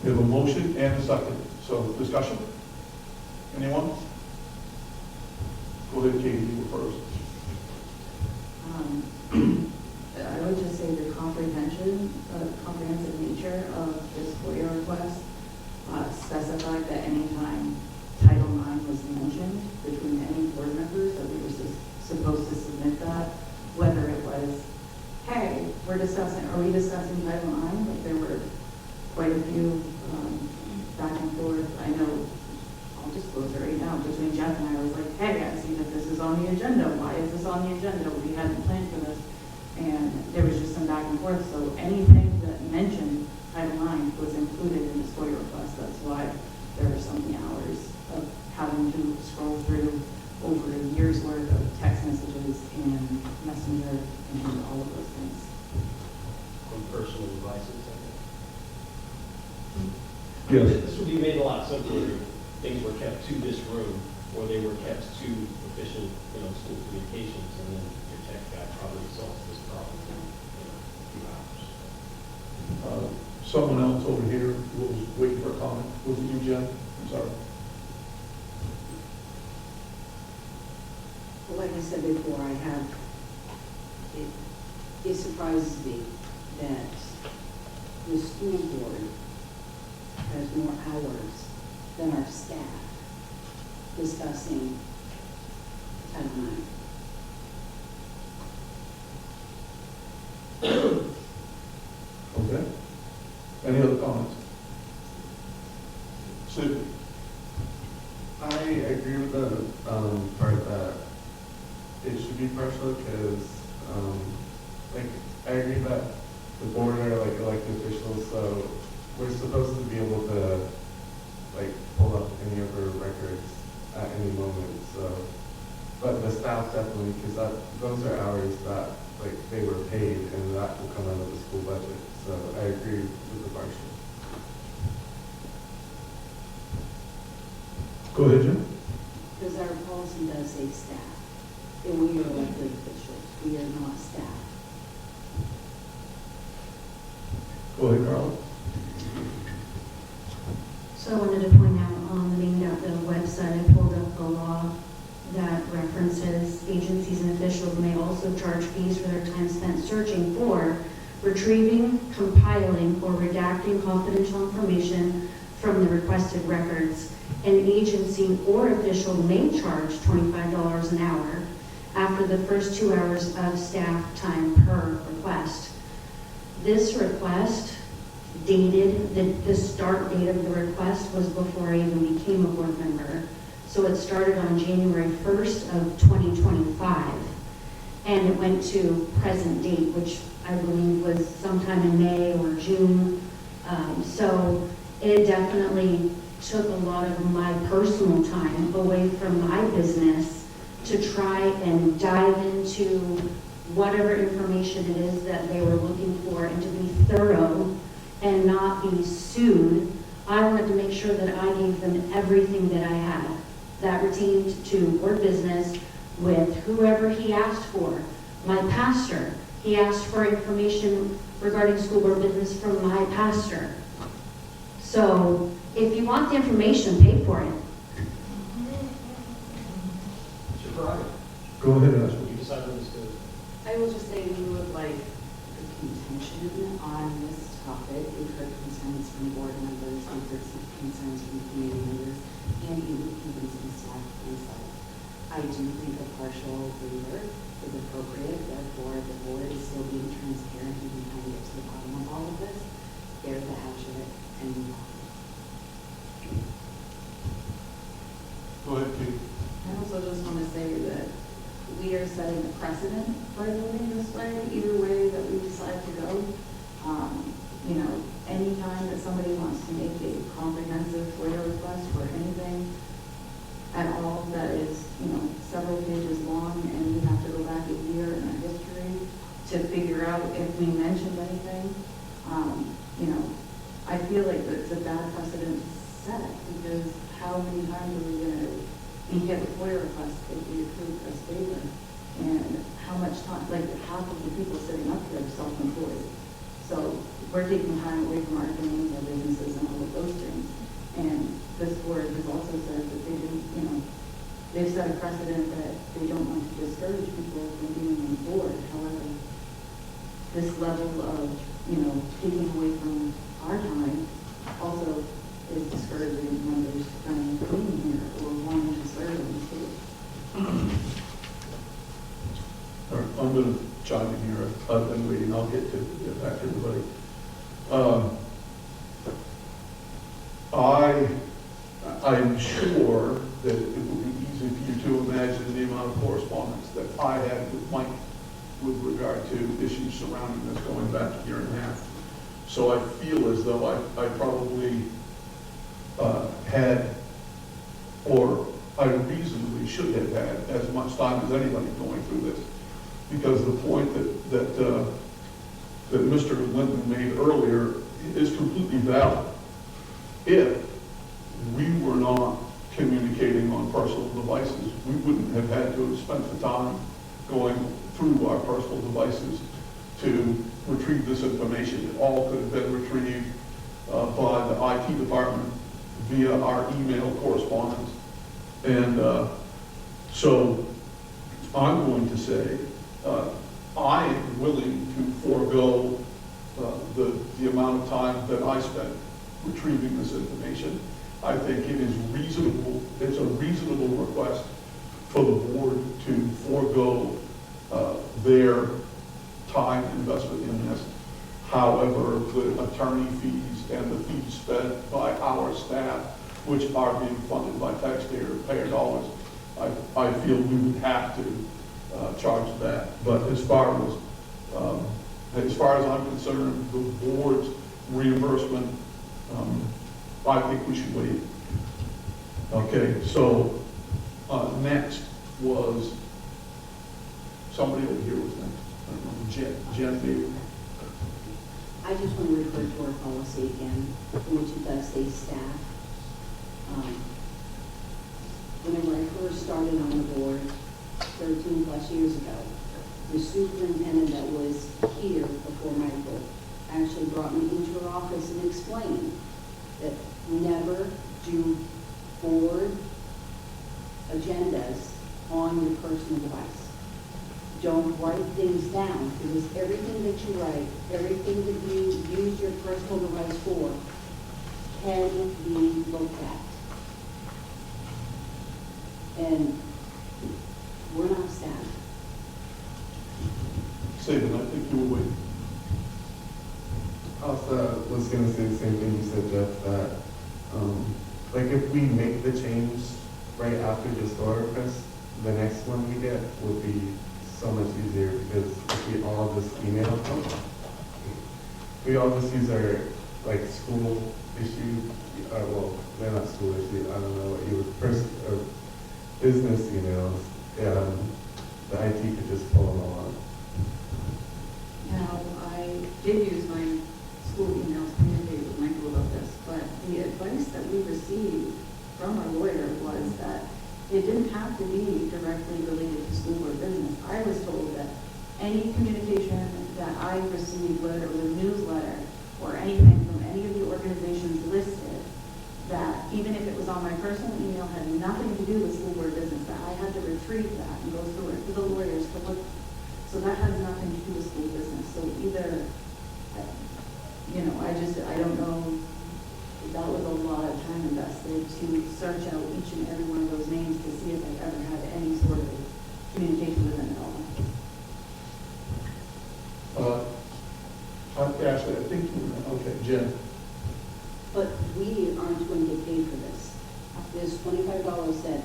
[SPEAKER 6] We have a motion and a second. So discussion? Anyone? Go ahead, Katie, you were first.
[SPEAKER 9] I would just say the comprehensive nature of this FOIA request specified that anytime Title IX was mentioned between any board members, that we were supposed to submit that, whether it was, hey, are we discussing Title IX? Like there were quite a few back and forth. I know, I'll disclose it right now, between Jeff and I was like, hey, I see that this is on the agenda. Why is this on the agenda? We hadn't planned for this. And there was just some back and forth. So anything that mentioned Title IX was included in this FOIA request. That's why there are so many hours of having to scroll through over a year's worth of text messages and messenger and all of those things.
[SPEAKER 12] On personal devices, I think.
[SPEAKER 6] Yes.
[SPEAKER 12] This would be made a lot simpler if things were kept to this room, or they were kept to official, school communications, and then your tech guy probably solves this problem in, a few hours.
[SPEAKER 6] Someone else over here was waiting for a comment. Was it you, Jen? I'm sorry.
[SPEAKER 10] well, like I said before, it surprises me that the school board has more hours than our staff discussing Title IX.
[SPEAKER 6] Okay? Any other comments? Sid?
[SPEAKER 13] I agree with the part that it should be partial because, like, I agree that the board are like elected officials, so we're supposed to be able to like pull up any of our records at any moment. So, but the staff definitely, because those are hours that like they were paid, and that will come out of the school budget. So I agree with the partial.
[SPEAKER 6] Go ahead, Jim.
[SPEAKER 10] Because our policy does say staff, and we are elected officials, we are not staff.
[SPEAKER 6] Go ahead, Carla.
[SPEAKER 3] So I wanted to point out on the main.gov website, I pulled up the law that references agencies and officials may also charge fees for their time spent searching for, retrieving, compiling, or redacting confidential information from the requested records. An agency or official may charge $25 an hour after the first 2 hours of staff time per request. This request dated, the start date of the request was before I even became a board member. So it started on January 1st of 2025, and it went to present date, which I believe was sometime in May or June. So it definitely took a lot of my personal time away from my business to try and dive into whatever information it is that they were looking for and to be thorough and not be sued. I wanted to make sure that I gave them everything that I had that pertained to board business with whoever he asked for. My pastor, he asked for information regarding school board business from my pastor. So if you want the information, pay for it.
[SPEAKER 12] It's your prerogative.
[SPEAKER 6] Go ahead, Ashley.
[SPEAKER 12] You decide when this goes.
[SPEAKER 7] I will just say we would like the contention on this topic. We've heard concerns from board members, we've heard some concerns from community members, and even some staff themselves. I do think a partial waiver is appropriate, therefore the board is still being transparent and trying to get to the bottom of all of this. Air the hatchet and move on.
[SPEAKER 6] Go ahead, Kate.
[SPEAKER 9] I also just want to say that we are setting a precedent by voting this way, either way that we decide to go. You know, anytime that somebody wants to make a comprehensive FOIA request for anything at all that is, you know, several pages long, and we have to go back a year in our history to figure out if we mentioned anything, you know, I feel like it's a bad precedent to set, because how many times are we going to be hit with FOIA requests if we approve this waiver? And how much time, like half of the people sitting up here are self-employed. So we're taking time away from our families, our businesses, and all of those things. And this board has also said that they didn't, you know, they've set a precedent that they don't want to discourage people from being on board. However, this level of, you know, taking away from our time also is discouraging members from being here or wanting to serve in the state.
[SPEAKER 6] All right, I'm going to chime in here. I've been waiting. I'll get back to everybody. I'm sure that it would be easy for you to imagine the amount of correspondence that I had with Mike with regard to issues surrounding this going back a year and a half. So I feel as though I probably had, or I reasonably should have had as much time as anybody going through this. Because the point that Mr. Linton made earlier is completely valid. If we were not communicating on personal devices, we wouldn't have had to have spent the time going through our personal devices to retrieve this information. It all could have been retrieved by the IT department via our email correspondence. And so I'm going to say, I am willing to forego the amount of time that I spent retrieving this information. I think it is reasonable, it's a reasonable request for the board to forego their time invested in this. However, the attorney fees and the fees spent by our staff, which are being funded by taxpayer dollars, I feel we would have to charge that. But as far as I'm concerned, the board's reimbursement, I think we should wait. Okay, so next was, somebody over here was next. I don't know, Jen maybe?
[SPEAKER 10] I just want to refer to our policy again, in which it does say staff. Whenever I first started on the board 13 plus years ago, the superintendent that was here before Michael actually brought me into her office and explained that never do board agendas on your personal device. Don't write things down, because everything that you write, everything that you use your personal device for can be looked at. And we're not staff.
[SPEAKER 6] Stephen, I think you were waiting.
[SPEAKER 13] Also, was gonna say the same thing you said, Jeff, that, like if we make the change right after the store request, the next one we get would be so much easier, because if we all just email, we all just use our, like, school issue, well, they're not school issue, I don't know what you would, or business emails, the IT could just pull them all up.
[SPEAKER 9] Now, I did use my school emails to communicate with Michael about this, but the advice that we received from our lawyer was that it didn't have to be directly related to school or business. I was told that any communication that I received, whether it was a newsletter or anything from any of the organizations listed, that even if it was on my personal email, had nothing to do with school or business, that I had to retrieve that and go through it to the lawyers to look. So that has nothing to do with school business. So either, I don't know, that was a lot of time invested to search out each and every one of those names to see if I ever had any sort of communication with them at all.
[SPEAKER 6] Ashley, I think you were, okay, Jen.
[SPEAKER 10] But we aren't going to get paid for this. This $25 that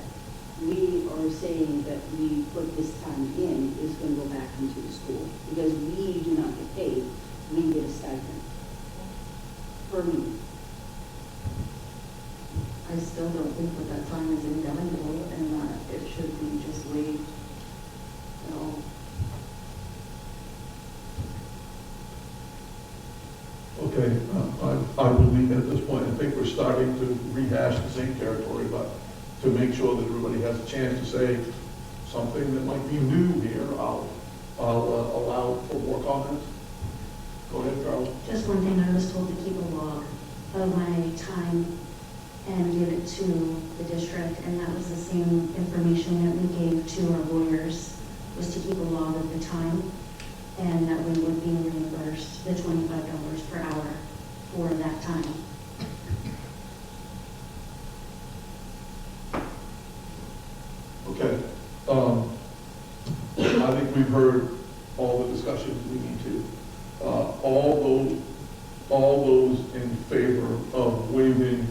[SPEAKER 10] we are saying that we put this time in is going to go back into the school, because we do not get paid, we get a stipend. Per me.
[SPEAKER 9] I still don't think that that time is invaluable and that it should be just waived at all.
[SPEAKER 6] Okay, I believe at this point, I think we're starting to rehash the same territory, but to make sure that everybody has a chance to say something that might be new here, I'll allow for more comments. Go ahead, Carl.
[SPEAKER 3] Just one thing, I was told to keep a log of my time and give it to the district, and that was the same information that we gave to our lawyers, was to keep a log of the time, and that we would be reimbursed the $25 per hour for that time.
[SPEAKER 6] Okay. I think we've heard all the discussions we need to. All those in favor of waiving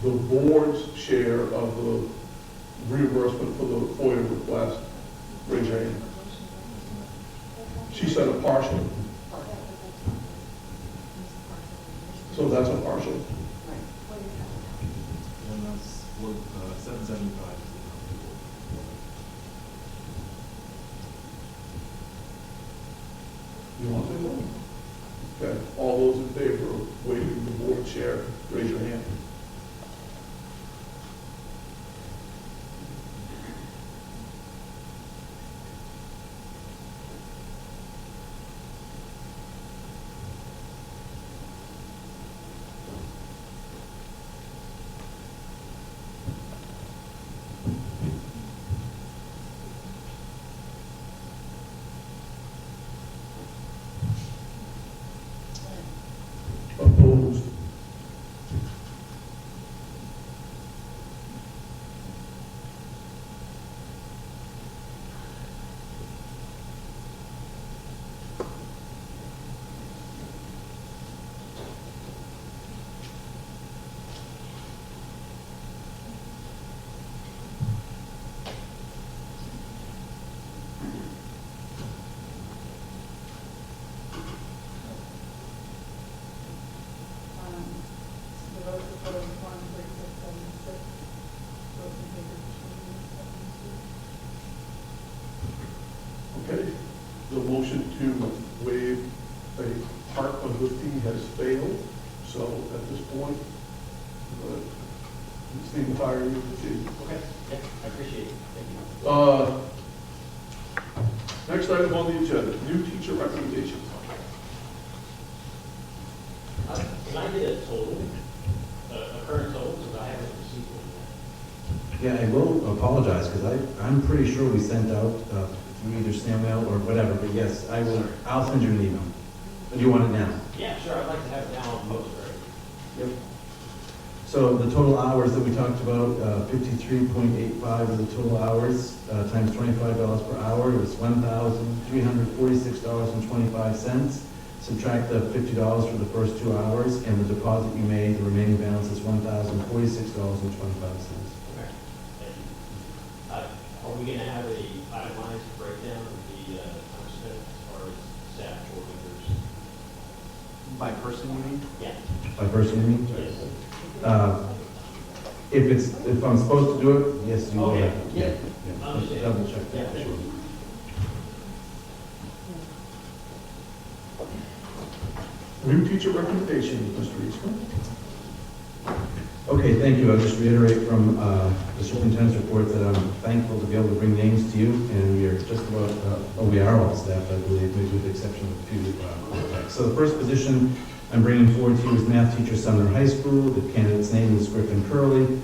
[SPEAKER 6] the board's share of the reimbursement for the FOIA request, raise your hand. She said a partial. So that's a partial.
[SPEAKER 14] And that's what, 775.
[SPEAKER 6] You want to say something? Okay, all those in favor of waiving the board share, raise your hand. Opposed? to waive a part of the fee has failed. So at this point, it's the entirety of the fee.
[SPEAKER 12] Okay, yeah, I appreciate it. Thank you.
[SPEAKER 6] Next item on the agenda, new teacher recommendations.
[SPEAKER 12] Can I get a total, a current total, because I haven't received one yet?
[SPEAKER 2] Yeah, I will apologize, because I'm pretty sure we sent out through either snail mail or whatever, but yes, I'll send you an email. Do you want it now?
[SPEAKER 12] Yeah, sure, I'd like to have it now on post, right?
[SPEAKER 2] Yep. So the total hours that we talked about, 53.85 of the total hours, times $25 per hour, is $1,346.25. Subtract the $50 for the first 2 hours, and the deposit you made, the remaining balance is $1,046.25.
[SPEAKER 12] Okay, thank you. Are we gonna have a itemized breakdown of the time spent as far as staff board members?
[SPEAKER 14] By person, you mean?
[SPEAKER 12] Yeah.
[SPEAKER 2] By person, you mean?
[SPEAKER 12] Yes.
[SPEAKER 2] If I'm supposed to do it, yes, you will.
[SPEAKER 12] Okay.
[SPEAKER 2] have to.
[SPEAKER 12] Yeah.
[SPEAKER 2] Yeah.
[SPEAKER 12] Understand.
[SPEAKER 2] Double check
[SPEAKER 12] Yeah,
[SPEAKER 2] that,
[SPEAKER 12] thank
[SPEAKER 2] sure.
[SPEAKER 12] you.
[SPEAKER 6] New teacher recommendations, Mr. Eastman.
[SPEAKER 2] Okay, thank you. I'll just reiterate from the superintendent's report that I'm thankful to be able to bring names to you, and we are just about, we are all staffed, I believe, maybe with the exception of a few. So the first position I'm bringing forward to you is math teacher, Sumner High School. The candidate's name is Griffin Curley.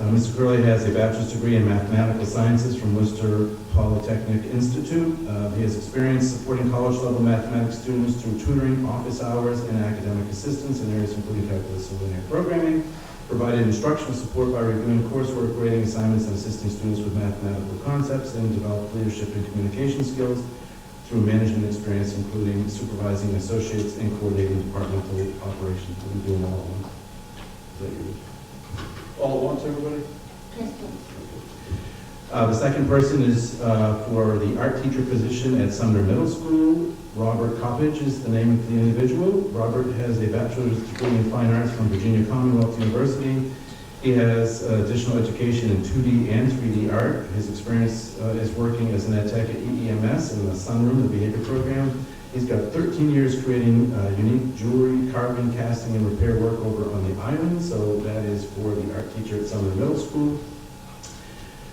[SPEAKER 2] Mr. Curley has a bachelor's degree in mathematical sciences from Worcester Polytechnic Institute. He has experience supporting college-level mathematics students through tutoring, office hours, and academic assistance in areas including calculus and linear programming. Provided instructional support by reviewing coursework, grading assignments, and assisting students with mathematical concepts, and developed leadership and communication skills through management experience, including supervising associates and coordinating departmental operations. We're doing all of them. Is that yours?
[SPEAKER 6] All at once, everybody?
[SPEAKER 8] Yes, please.
[SPEAKER 2] The second person is for the art teacher position at Sumner Middle School. Robert Coppage is the name of the individual. Robert has a bachelor's degree in fine arts from Virginia Commonwealth University. He has additional education in 2D and 3D art. His experience is working as an ed tech at EEMS in the Sunroom, the behavior program. He's got 13 years creating unique jewelry, carving, casting, and repair work over on the island. So that is for the art teacher at Sumner Middle School.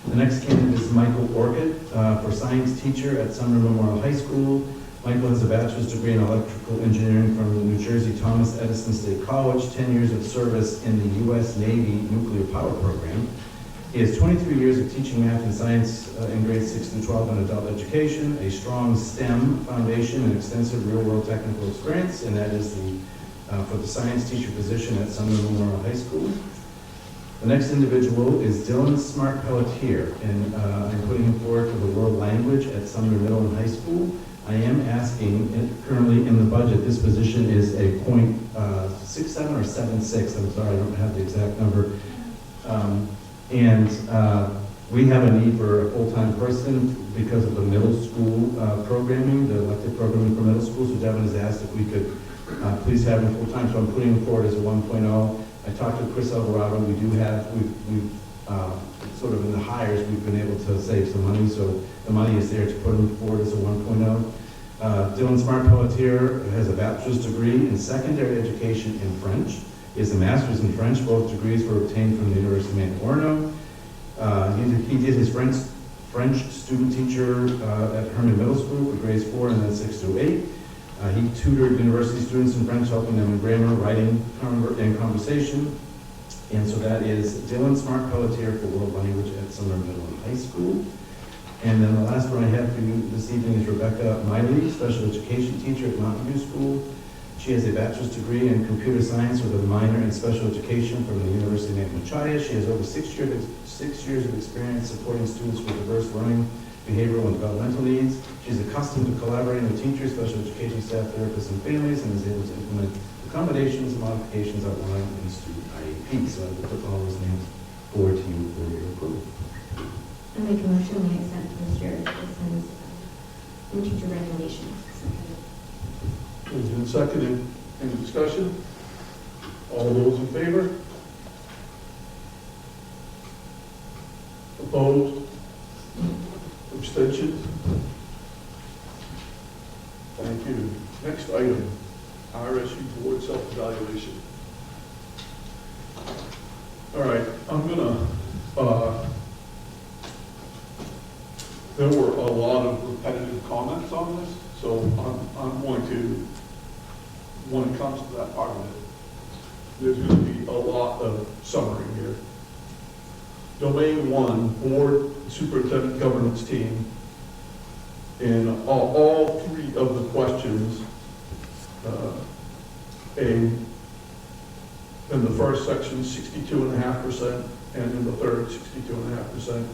[SPEAKER 2] The next candidate is Michael Orchid for science teacher at Sumner Memorial High School. Michael has a bachelor's degree in electrical engineering from the New Jersey Thomas Edison State College, 10 years of service in the U.S. Navy nuclear power program. He has 23 years of teaching math and science in grades 6 through 12 in adult education, a strong STEM foundation, and extensive real-world technical experience, and that is for the science teacher position at Sumner Memorial High School. The next individual is Dylan Smart Pelletier, and I'm putting him forward for the world language at Sumner Middle and High School. I am asking, currently in the budget, this position is a .67 or 76, I'm sorry, I don't have the exact number. We have a need for a full-time person because of the middle school programming, the elective programming for middle school. So Devin has asked if we could please have him full-time, so I'm putting him forward as a 1.0. I talked to Chris Alvarado. We've sort of in the hires, we've been able to save some money, so the money is there to put him forward as a 1.0. Dylan Smart Pelletier has a bachelor's degree in secondary education in French. He has a master's in French. Both degrees were obtained from the University of Orono. He did his French student teacher at Herman Middle School for grades 4 and then 6 through 8. He tutored university students in French, helping them in grammar, writing, and conversation. And so that is Dylan Smart Pelletier for world language at Sumner Middle and High School. And then the last one I have for you this evening is Rebecca Miley, special education teacher at Mountain View School. She has a bachelor's degree in computer science with a minor in special education from the University of Machaya. She has over 6 years of experience supporting students with diverse learning, behavioral, and developmental needs. She's accustomed to collaborating with teachers, special education staff, therapists, and families, and is able to implement accommodations and modifications outlined in the student IEP. So I will put all those names forward to you for your approval.
[SPEAKER 8] I make a motion we accept Mr. Dixon's new teacher recommendations.
[SPEAKER 6] Moved and seconded. Any discussion? All those in favor? Opposed? Abstentions? to, next item, RSU board self-evaluation. All right, I'm gonna, there were a lot of repetitive comments on this, so I'm going to, when it comes to that part of it, there's going to be a lot of summary here. Domain 1, board superintendent governance team. In all three of the questions, in the first section, 62.5%, and in the third, 62.5%.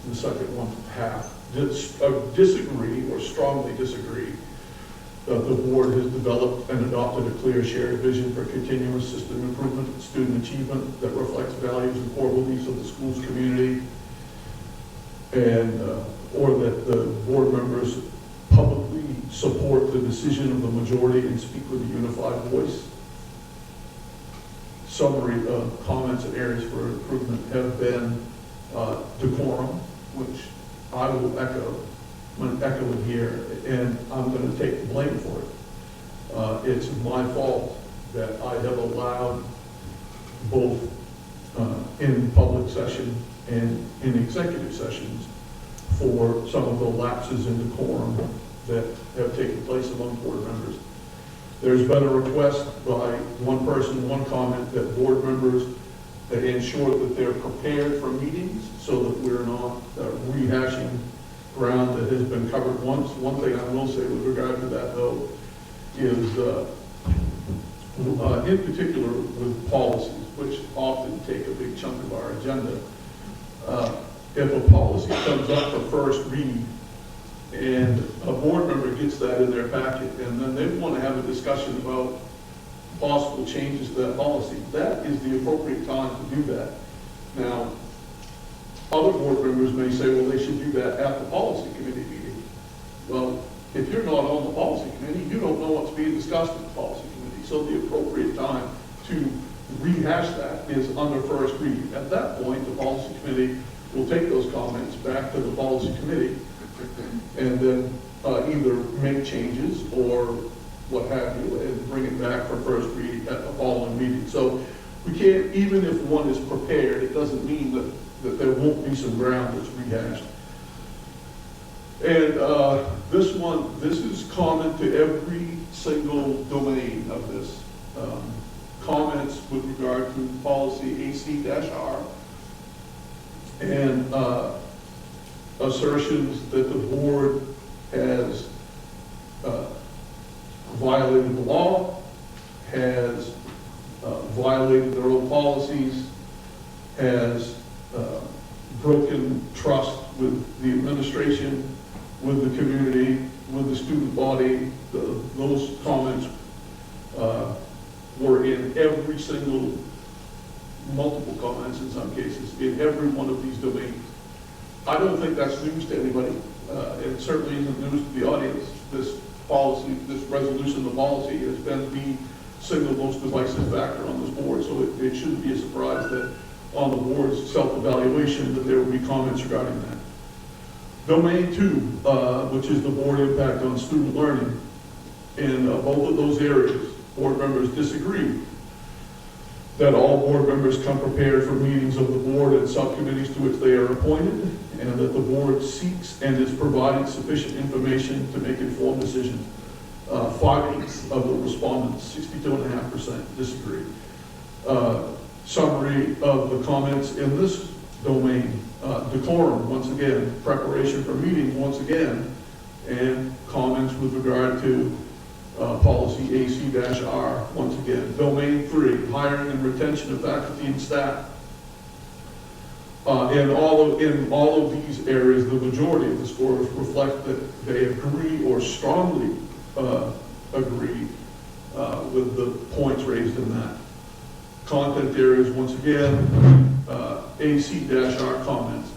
[SPEAKER 6] The second one, half. Disagree or strongly disagree that the board has developed and adopted a clear shared vision for continuous system improvement and student achievement that reflects values and core beliefs of the school's community, and or that the board members publicly support the decision of the majority and speak with a unified voice. Summary of comments and areas for improvement have been decorum, which I will echo. I'm going to echo it here, and I'm going to take the blame for it. It's my fault that I have allowed both in public session and in executive sessions for some of the lapses in decorum that have taken place among board members. There's been a request by one person, one comment, that board members ensure that they're prepared for meetings so that we're not rehashing ground that has been covered once. One thing I will say with regard to that, though, is in particular with policies, which often take a big chunk of our agenda. If a policy comes up for first read and a board member gets that in their packet and then they want to have a discussion about possible changes to that policy, that is the appropriate time to do that. Now, other board members may say, well, they should do that at the policy committee meeting. Well, if you're not on the policy committee, you don't know what's being discussed at the policy committee. So the appropriate time to rehash that is under first read. At that point, the policy committee will take those comments back to the policy committee and then either make changes or what have you, and bring it back for first read at the following meeting. So we can't, even if one is prepared, it doesn't mean that there won't be some ground that's rehashed. And this is common to every single domain of this. Comments with regard to policy AC-R and assertions that the board has violated the law, has violated their own policies, has broken trust with the administration, with the community, with the student body. Those comments were in every single, multiple comments in some cases, in every one of these domains. I don't think that's news to anybody. It certainly isn't news to the audience. This policy, this resolution of the policy has been the single most divisive factor on this board, so it shouldn't be a surprise that on the board's self-evaluation that there will be comments regarding that. Domain 2, which is the board impact on student learning. In both of those areas, board members disagree that all board members come prepared for meetings of the board and subcommittees to which they are appointed, and that the board seeks and is providing sufficient information to make informed decisions. 5/8 of the respondents, 62.5%, disagree. Summary of the comments in this domain: decorum, once again; preparation for meetings, once again; and comments with regard to policy AC-R, once again. Domain 3, hiring and retention of faculty and staff. In all of these areas, the majority of the scores reflect that they agree or strongly agree with the points raised in that. Content areas, once again, AC-R comments.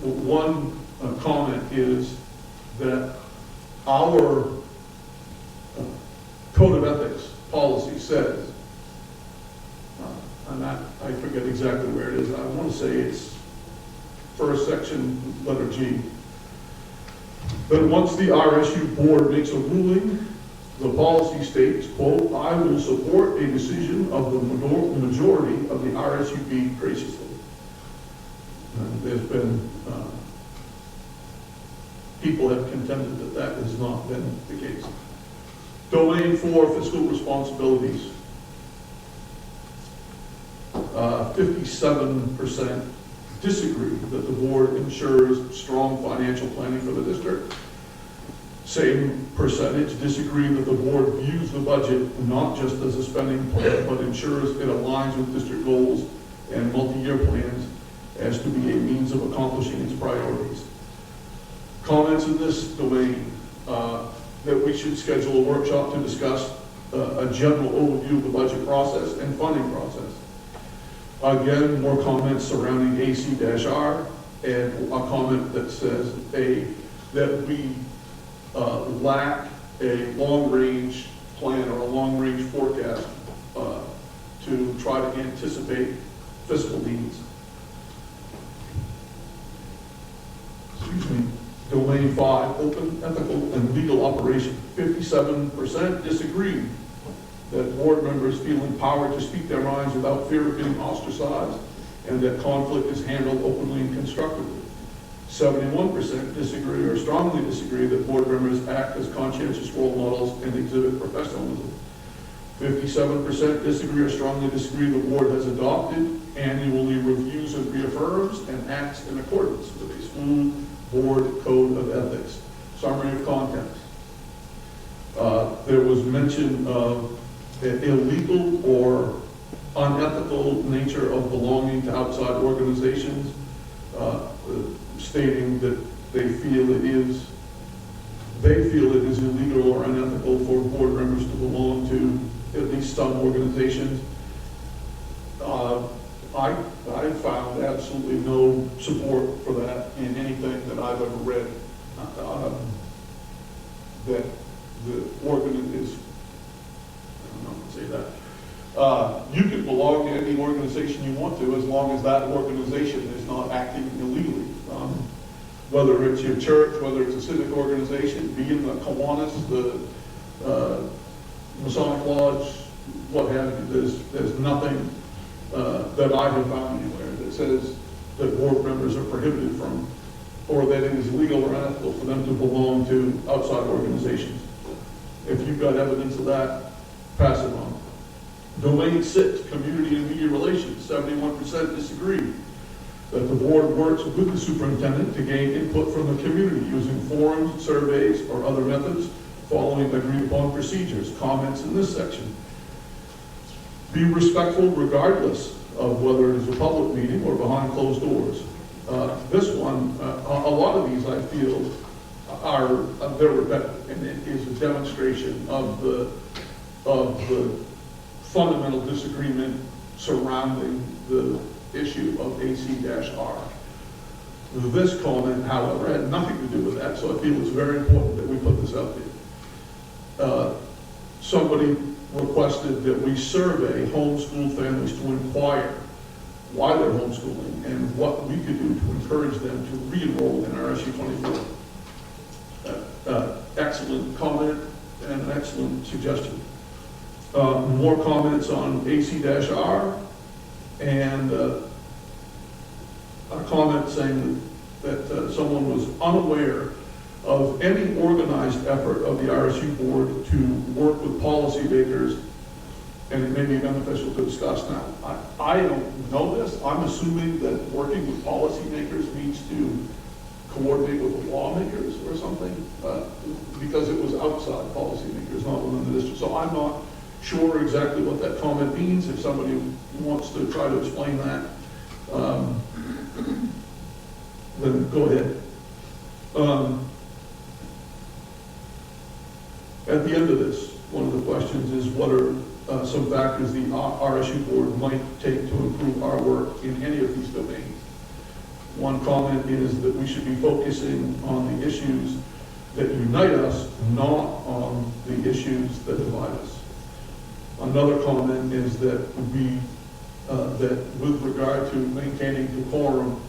[SPEAKER 6] One comment is that our Code of Ethics policy says, and I forget exactly where it is, I want to say it's first section, letter G. that once the RSU board makes a ruling, the policy states, quote, "I will support a decision of the majority of the RSUB graciously." There's been, people have contended that that has not been the case. Domain 4, fiscal responsibilities. 57% disagree that the board ensures strong financial planning for the district. Same percentage disagree that the board views the budget not just as a spending plan, but ensures it aligns with district goals and multi-year plans as to be a means of accomplishing its priorities. Comments in this domain, that we should schedule a workshop to discuss a general overview of the budget process and funding process. Again, more comments surrounding AC-R, and a comment that says that we lack a long-range plan or a long-range forecast to try to anticipate fiscal needs. Excuse me. Domain 5, open, ethical, and legal operation. 57% disagree that board members feel empowered to speak their minds without fear of being ostracized, and that conflict is handled openly and constructively. 71% disagree or strongly disagree that board members act as conscientious role models and exhibit professionalism. 57% disagree or strongly disagree the board has adopted, annually reviews and reaffirms, and acts in accordance with a school board code of ethics. Summary of context. There was mention of the illegal or unethical nature of belonging to outside organizations, stating that they feel it is illegal or unethical for board members to belong to at least some organizations. I found absolutely no support for that in anything that I've ever read. That the organ is, I don't know how to say that. You can belong to any organization you want to as long as that organization is not acting illegally. Whether it's your church, whether it's a civic organization, be in the Kiwanis, the Masonic Lodge, what have you, there's nothing that I have found anywhere that says that board members are prohibited from, or that it is illegal or unethical for them to belong to outside organizations. If you've got evidence of that, pass it on. Domain 6, community and media relations, 71% disagree that the board works with the superintendent to gain input from the community using forums, surveys, or other methods following agreed upon procedures. Comments in this section. Be respectful regardless of whether it is a public meeting or behind closed doors. This one, a lot of these I feel are they're repetitive, and it is a demonstration of the fundamental disagreement surrounding the issue of AC-R. This comment, however, had nothing to do with that, so I feel it's very important that we put this out there. Somebody requested that we survey homeschool families to inquire why they're homeschooling and what we could do to encourage them to re-enroll in RSU24. Excellent comment and an excellent suggestion. More comments on AC-R, and a comment saying that someone was unaware of any organized effort of the RSU board to work with policymakers, and it may be beneficial to discuss now. I don't know this. I'm assuming that working with policymakers means to coordinate with the lawmakers or something, because it was outside policymakers, not within the district. So I'm not sure exactly what that comment means. If somebody wants to try to explain that, then go ahead. At the end of this, one of the questions is what are some factors the RSU board might take to improve our work in any of these domains. One comment is that we should be focusing on the issues that unite us, not on the issues that divide us. Another comment is that that with regard to maintaining decorum,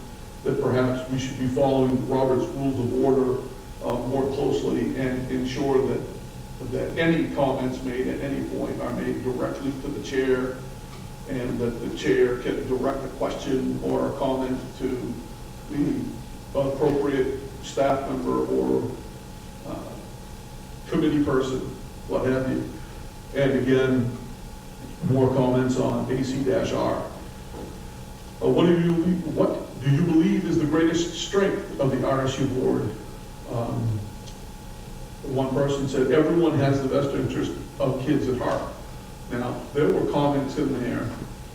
[SPEAKER 6] that perhaps we should be following Robert's Rules of Order more closely and ensure that any comments made at any point are made directly to the chair, and that the chair can direct a question or a comment to the appropriate staff member or committee person, what have you. And again, more comments on AC-R. What do you believe is the greatest strength of the RSU board? One person said, everyone has the best interest of kids at heart. Now, there were comments in there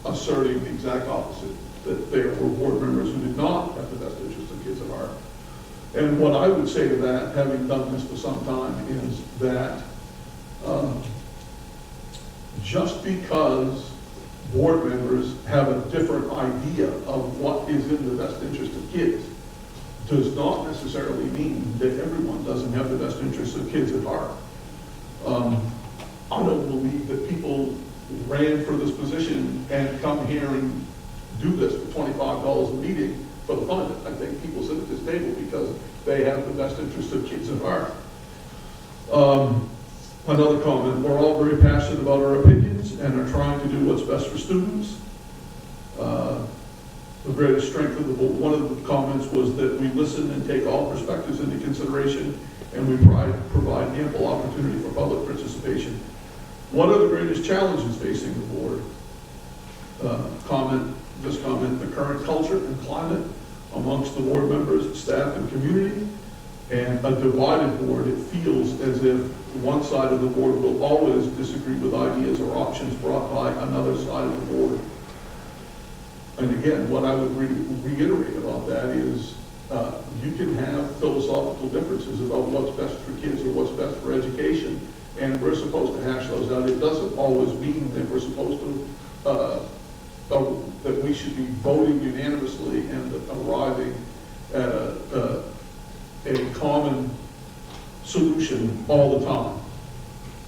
[SPEAKER 6] asserting the exact opposite, that there were board members who did not have the best interest of kids at heart. And what I would say to that, having done this for some time, is that just because board members have a different idea of what is in the best interest of kids does not necessarily mean that everyone doesn't have the best interests of kids at heart. I don't believe that people ran for this position and come here and do this for $25 a meeting for the fun of it. I think people sit at this table because they have the best interests of kids at heart. Another comment, we're all very passionate about our opinions and are trying to do what's best for students. The greatest strength of the board, one of the comments was that we listen and take all perspectives into consideration, and we provide ample opportunity for public participation. What are the greatest challenges facing the board? The current culture and climate amongst the board members, staff, and community. And a divided board, it feels as if one side of the board will always disagree with ideas or options brought by another side of the board. And again, what I would reiterate about that is you can have philosophical differences about what's best for kids or what's best for education, and we're supposed to hash those out. It doesn't always mean that we're supposed to, that we should be voting unanimously and arriving at a common solution all the time.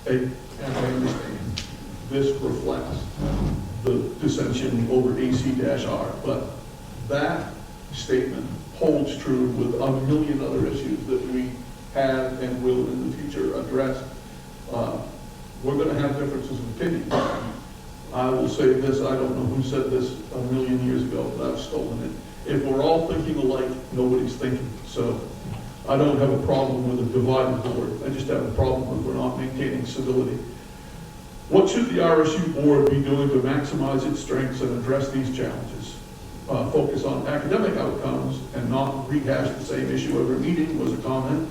[SPEAKER 6] And I understand this reflects the dissension over AC-R, but that statement holds true with a million other issues that we have and will in the future address. We're going to have differences of opinion. I will say this, I don't know who said this a million years ago, but I've stolen it. If we're all thinking alike, nobody's thinking. So I don't have a problem with a divided board. I just have a problem with we're not maintaining civility. What should the RSU board be doing to maximize its strengths and address these challenges? Focus on academic outcomes and not rehash the same issue every meeting was a comment.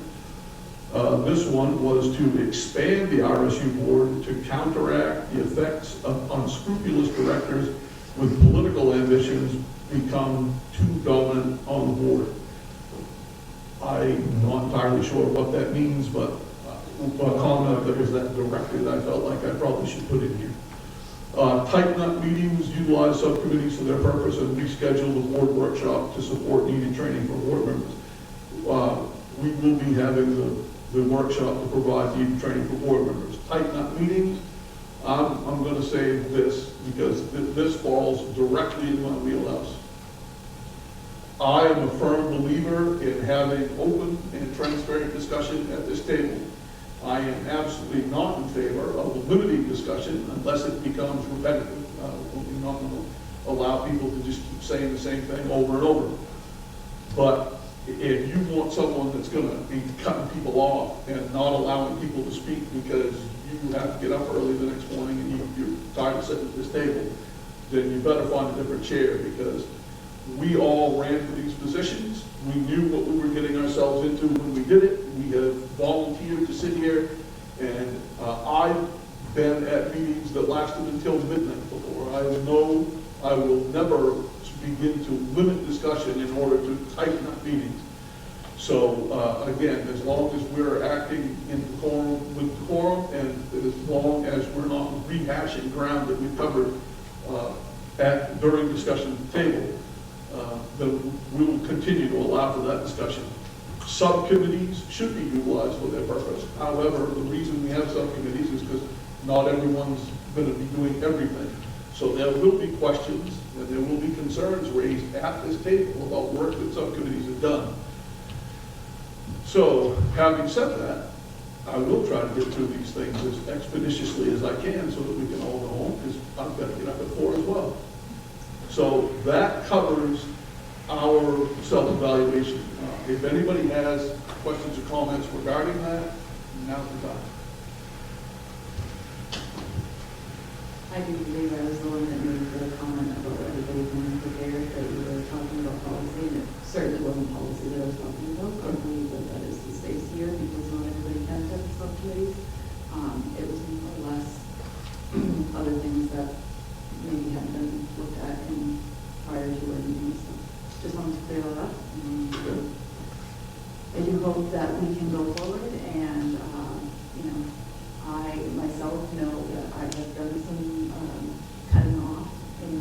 [SPEAKER 6] This one was to expand the RSU board to counteract the effects of unscrupulous directors with political ambitions become too dominant on the board. I'm not entirely sure what that means, but a comment that was that directed, I felt like I probably should put in here. Tighten up meetings, utilize subcommittees for their purpose, and reschedule the board workshop to support needed training for board members. We will be having the workshop to provide needed training for board members. Tighten up meetings. I'm going to say this because this falls directly in my wheelhouse. I am a firm believer in having open and transparent discussion at this table. I am absolutely not in favor of limiting discussion unless it becomes repetitive. We're not going to allow people to just keep saying the same thing over and over. But if you want someone that's going to be cutting people off and not allowing people to speak because you have to get up early the next morning and you're tired of sitting at this table, then you better find a different chair, because we all ran for these positions. We knew what we were getting ourselves into when we did it. We have volunteered to sit here, and I've been at meetings that lasted until midnight before. I know I will never begin to limit discussion in order to tighten up meetings. So again, as long as we're acting in decorum with decorum, and as long as we're not rehashing ground that we've covered during discussion at the table, then we will continue to allow for that discussion. Subcommittees should be utilized for their purpose. However, the reason we have subcommittees is because not everyone's going to be doing everything. So there will be questions and there will be concerns raised at this table about work that subcommittees have done. So, having said that, I will try to get through these things as expeditiously as I can so that we can all go home, because I've got to get up at 4 as well. So that covers our self-evaluation. If anybody has questions or comments regarding that, now's the time.
[SPEAKER 9] I do believe I was the one that made the comment about everybody being prepared, that we were talking about policy, and it certainly wasn't policy that I was talking about. I believe that that is the space here, because not everybody can have subcommittees. It was more or less other things that maybe hadn't been looked at in prior to our meetings, so just wanted to clear that up. And I do hope that we can go forward, and, you know, I myself know that I have done some cutting off in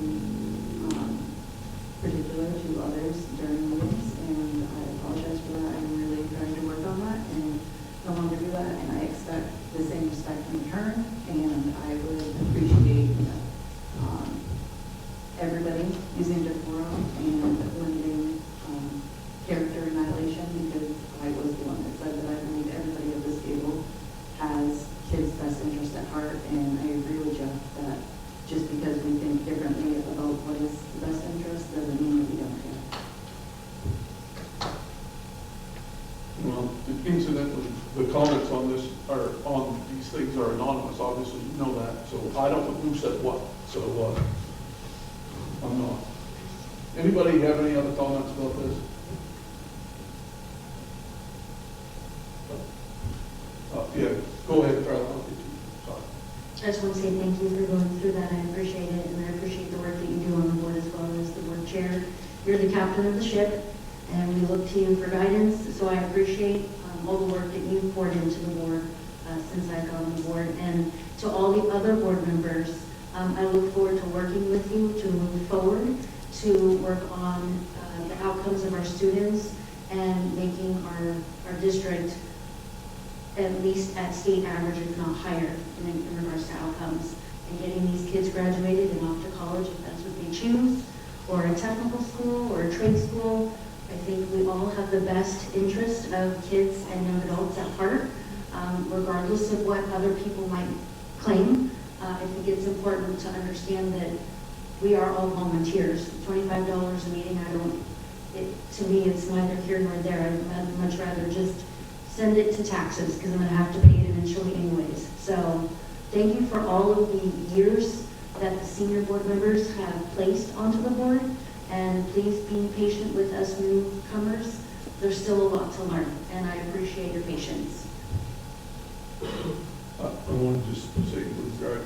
[SPEAKER 9] particular to others during meetings, and I apologize for that. I'm really trying to work on that and no longer do that, and I expect the same respect in return, and I would appreciate everybody using decorum and limiting character annihilation, because I was the one that said that I believe everybody at this table has kids' best interest at heart, and I agree with Jeff that just because we think differently about what is the best interest doesn't mean that we don't care.
[SPEAKER 6] Well, incidentally, the comments on this are, on these things are anonymous, obviously, you know that, so I don't know who said what, so, I'm not. Anybody have any other comments about this? Yeah, go ahead, Carla. I'll get to you. Sorry.
[SPEAKER 3] I just want to say thank you for going through that. I appreciate it, and I appreciate the work that you do on the board as well as the board chair. You're the captain of the ship, and we look to you for guidance, so I appreciate all the work that you've poured into the board since I've got on the board. And to all the other board members, I look forward to working with you to move forward, to work on the outcomes of our students and making our district at least at state average, if not higher, in regards to outcomes, and getting these kids graduated and off to college if that's what they choose, or a technical school or a trade school. I think we all have the best interest of kids and young adults at heart, regardless of what other people might claim. I think it's important to understand that we are all volunteers. $25 a meeting, to me, it's neither here nor there. I'd much rather just send it to taxes, because I'm going to have to pay it eventually anyways. So thank you for all of the years that the senior board members have placed onto the board, and please be patient with us newcomers. There's still a lot to learn, and I appreciate your patience.
[SPEAKER 6] I want to just say with regard,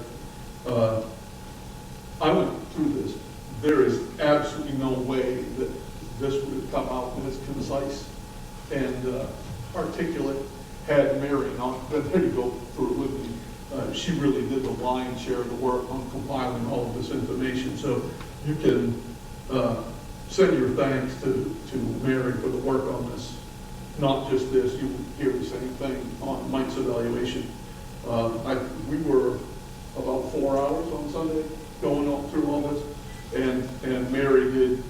[SPEAKER 6] I went through this. There is absolutely no way that this would have come out this concise and articulate had Mary not been there to go through it with me. She really did the lion's share of the work on compiling all of this information. So you can send your thanks to Mary for the work on this. Not just this, you will hear the same thing on Mike's evaluation. We were about 4 hours on Sunday going all through all this, and Mary did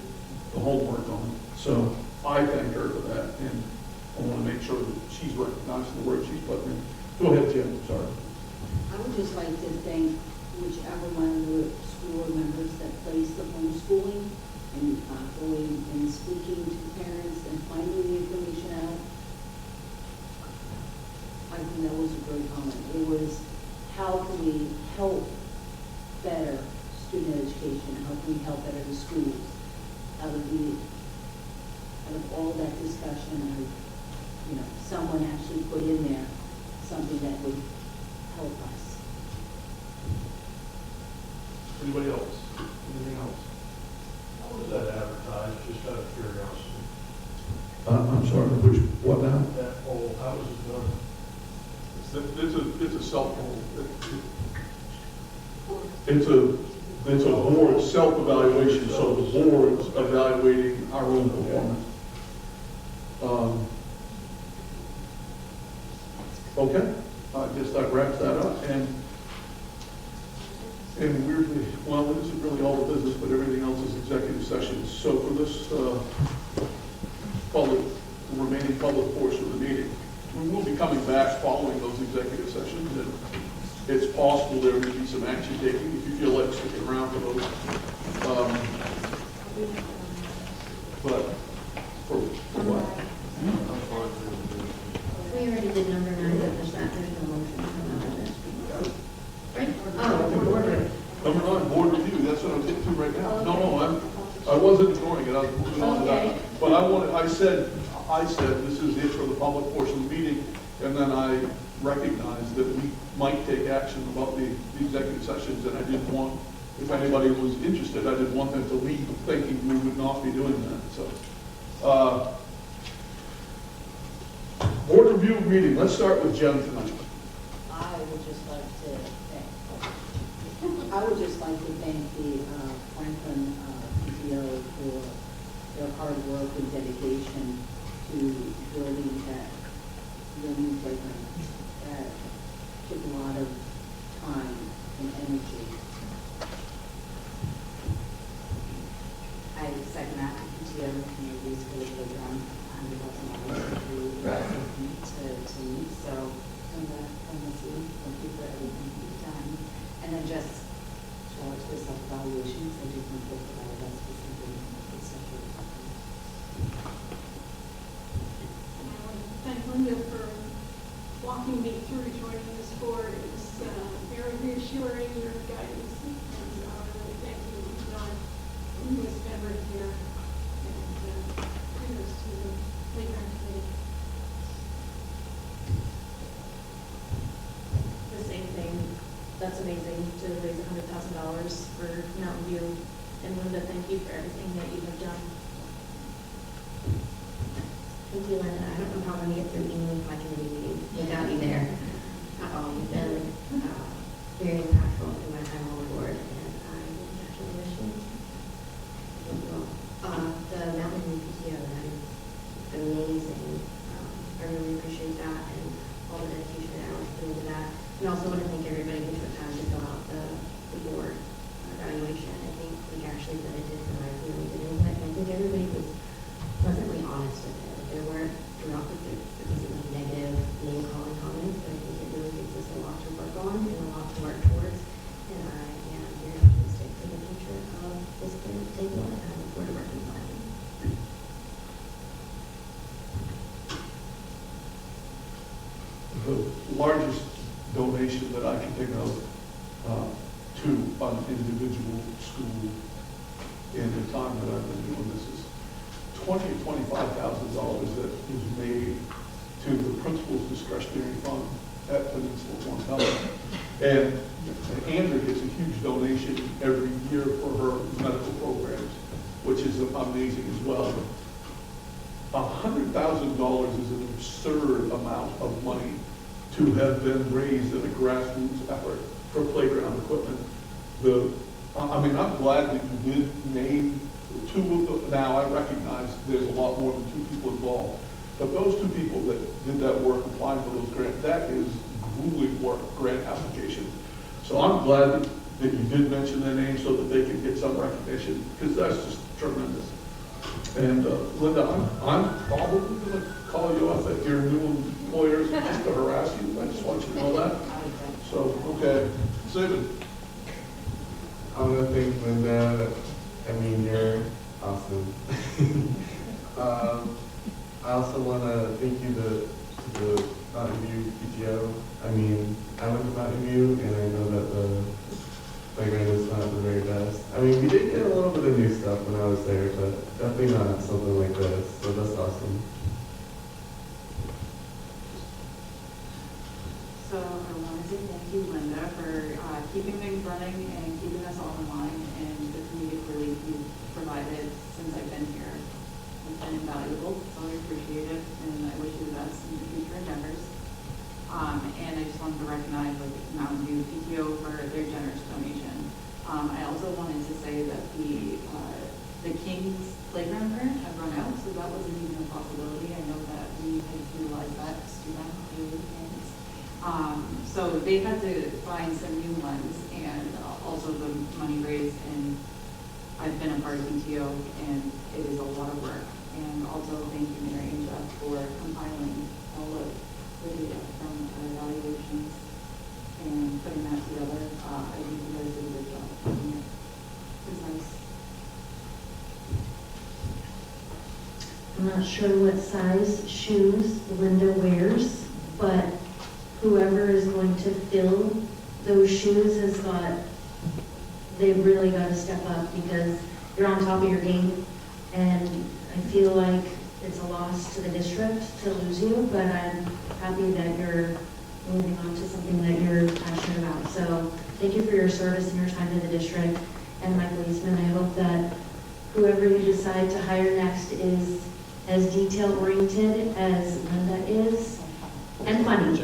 [SPEAKER 6] the homework on it. So I thank her for that, and I want to make sure that she's recognizing the work she's putting in. Go ahead, Jim, sorry.
[SPEAKER 10] I would just like to thank whichever one of the school members that placed the homeschooling and going and speaking to parents and finding the information out. I think that was a great comment. It was, how can we help better student education? How can we help better the schools? Out of all that discussion, someone actually put in there something that would help us.
[SPEAKER 6] Anybody else? Anything else?
[SPEAKER 4] How was that advertised, just out of curiosity?
[SPEAKER 6] I'm sorry, what now?
[SPEAKER 4] That whole, how was it done?
[SPEAKER 6] It's a self-poll. It's a board self-evaluation, so the board's evaluating our own performance. Okay, I guess that wraps that up, and weirdly, well, this isn't really all the business, but everything else is executive sessions. So for this public the remaining public portion of the meeting. We will be coming back following those executive sessions, and it's possible there may be some action taking if you feel like sticking around for those. But for what?
[SPEAKER 8] We already did number 9, but there's no motion to come out of it. Right? Oh, board review.
[SPEAKER 6] Number 9, board review, that's what I'm getting to right now. No, I wasn't ignoring it, I was moving on to that.
[SPEAKER 8] Okay.
[SPEAKER 6] But I said, this is it for the public portion of the meeting, and then I recognized that we might take action about the executive sessions, and I didn't want, if anybody was interested, I didn't want them to leave thinking we would not be doing that, so. Board review meeting, let's start with Jen tonight.
[SPEAKER 10] I would just like to thank the Franklin PTO for their hard work and dedication to building the new playground. That took a lot of time and energy.
[SPEAKER 7] I second that. PTO communities for the playground, to me. So from the team, thank you for everything you've done. And then just shout out to the self-evaluations. I do think that that's something that's essential.
[SPEAKER 1] And I want to thank Linda for walking me through joining this board. It was very reassuring, your guidance, and I really thank you, John, newest member here, and kudos to the playground committee.
[SPEAKER 3] The same thing. That's amazing to raise $100,000 for Mountain View. And Linda, thank you for everything that you have done.
[SPEAKER 8] Thank you, Linda. I don't know how I'm going to get through English my committee meetings without you there. You've been very impactful in my time on the board, and I will definitely wish you. Thank you all. The Mountain View PTO, that is amazing. I really appreciate that and all the dedication and hours put into that. And also want to thank everybody who took time to fill out the board evaluation. I think Ashley said it did provide really good input, and I think everybody was pleasantly honest with it. There weren't throughout the group, there wasn't like negative name calling comments, but I think it really gives us a lot to work on and a lot to work towards. And I am very optimistic for the future of this table, and I look forward to working with you.
[SPEAKER 6] The largest donation that I can think of to an individual school in the time that I've been doing this is $20,000 or $25,000 that is made to the principal's discretionary fund at Peninsula One Health. And Andrew gets a huge donation every year for her medical programs, which is amazing as well. $100,000 is an absurd amount of money to have been raised in a grassroots effort for playground equipment. I'm glad that you did name two of the, now I recognize there's a lot more than 2 people involved, but those 2 people that did that work applying for those grants, that is grueling work, grant application. So I'm glad that you did mention their name so that they can get some recognition, because that's just tremendous. And Linda, I'm probably going to call you up at your new employers just to harass you. I just want you to know that. So, okay. Steven.
[SPEAKER 13] I want to thank Linda. I mean, you're awesome. I also want to thank you to the Mountain View PTO. I mean, I went to Mountain View, and I know that the playground is not the very best. I mean, we did get a little bit of new stuff when I was there, but definitely not something like this. So that's awesome.
[SPEAKER 9] So I wanted to thank you, Linda, for keeping things running and keeping us all in line, and the comedic relief you've provided since I've been here has been invaluable. So I appreciate it, and I wish you the best in your future endeavors. And I just wanted to recognize Mountain View PTO for their generous donation. I also wanted to say that the King's playground grant had run out, so that wasn't even a possibility. I know that we had utilized that student things. So they had to find some new ones, and also the money raised, and I've been a part of PTO, and it is a lot of work. And also thank you, Mayor Angel, for compiling all of the data from our evaluations and putting that together. I think you guys did a good job. It's nice.
[SPEAKER 3] I'm not sure what size shoes Linda wears, but whoever is going to fill those shoes they've really got to step up, because you're on top of your game, and I feel like it's a loss to the district to lose you, but I'm happy that you're moving on to something that you're passionate about. So thank you for your service and your time to the district. And Michael Eastman, I hope that whoever you decide to hire next is as detail-oriented as Linda is, and funny,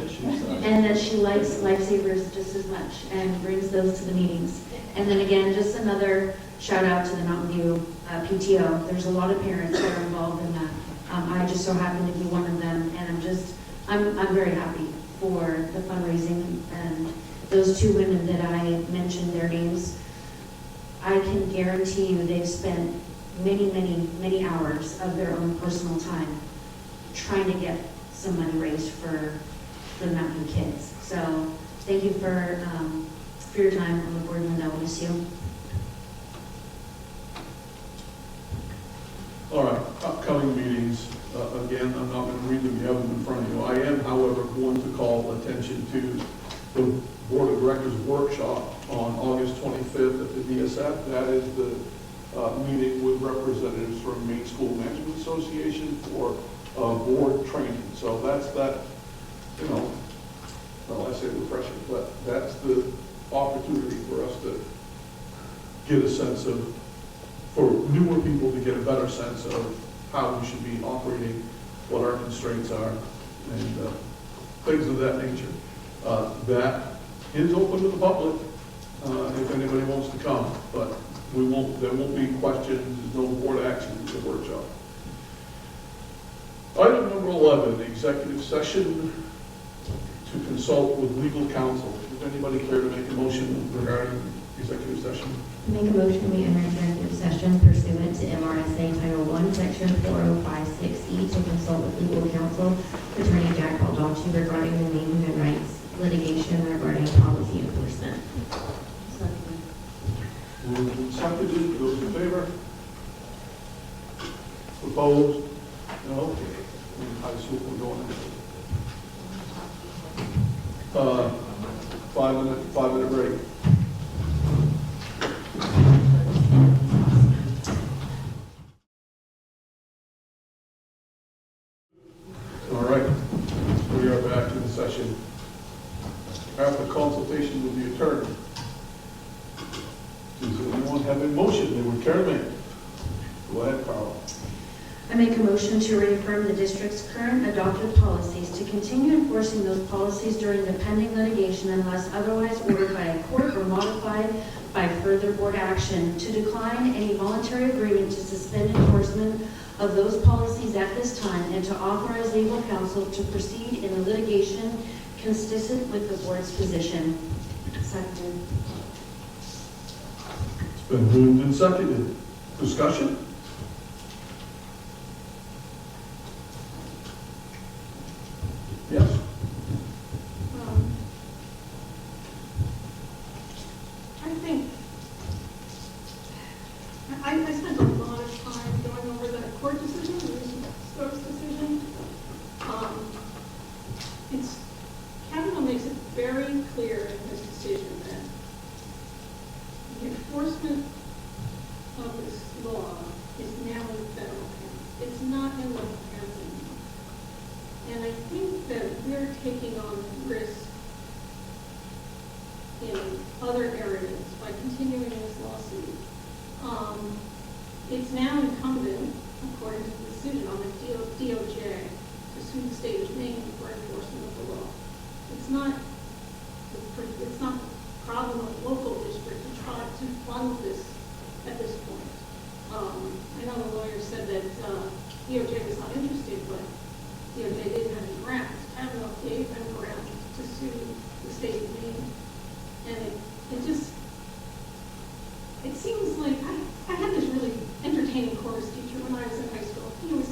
[SPEAKER 3] and that she likes lifesavers just as much and brings those to the meetings. And then again, just another shout out to the Mountain View PTO. There's a lot of parents that are involved in that. I just so happen to be one of them, and I'm very happy for the fundraising, and those two women that I mentioned their names. I can guarantee you they've spent many hours of their own personal time trying to get some money raised for the Mountain View kids. So thank you for your time on the board, and I will miss you.
[SPEAKER 6] All right, upcoming meetings, again, I'm not going to read them, you have them in front of you. I am, however, going to call attention to the Board of Directors workshop on August 25th at the DSF. That is the meeting with representatives from Maine School Management Association for board training. So that's that, well, I say refreshing, but that's the opportunity for us to get a sense of, for newer people to get a better sense of how we should be operating, what our constraints are, and things of that nature. That is open to the public if anybody wants to come, but there won't be questions, there's no board action in the workshop. Item number 11, executive session to consult with legal counsel. Does anybody care to make a motion regarding executive session?
[SPEAKER 8] Make a motion, we enter executive session pursuant to MRSA Title 1, Section 4056E to consult with legal counsel, Attorney Jack Baldacci, regarding the Maine Human Rights litigation regarding policy enforcement.
[SPEAKER 6] Moved and seconded. Those in favor? Opposed? No? Okay. I assume we're going in. 5-minute break. All right. We are back in session. After consultation with the attorney, does anyone have a motion they would care to make? Go ahead, Carl.
[SPEAKER 3] I make a motion to reaffirm the district's current adopted policies, to continue enforcing those policies during the pending litigation unless otherwise ordered by a court or modified by further board action, to decline any voluntary agreement to suspend enforcement of those policies at this time, and to authorize legal counsel to proceed in the litigation consistent with the board's position. Seconded.
[SPEAKER 6] It's been moved and seconded. Discussion? Yes.
[SPEAKER 1] I think, I spent a lot of time going over the court decision, the Stokes decision. Kavanaugh makes it very clear in his decision that the enforcement of this law is now in federal hands. It's not in local hands anymore. And I think that we're taking on risk in other areas by continuing this lawsuit. It's now incumbent, according to the decision, on the DOJ to sue the state of Maine for enforcement of the law. It's not the problem of the local district to try to fund this at this point. I know the lawyer said that DOJ was not interested, but DOJ didn't have any grounds. Kavanaugh gave them grounds to sue the state of Maine. And it seems like I had this really entertaining chorus teacher when I was in high school. He was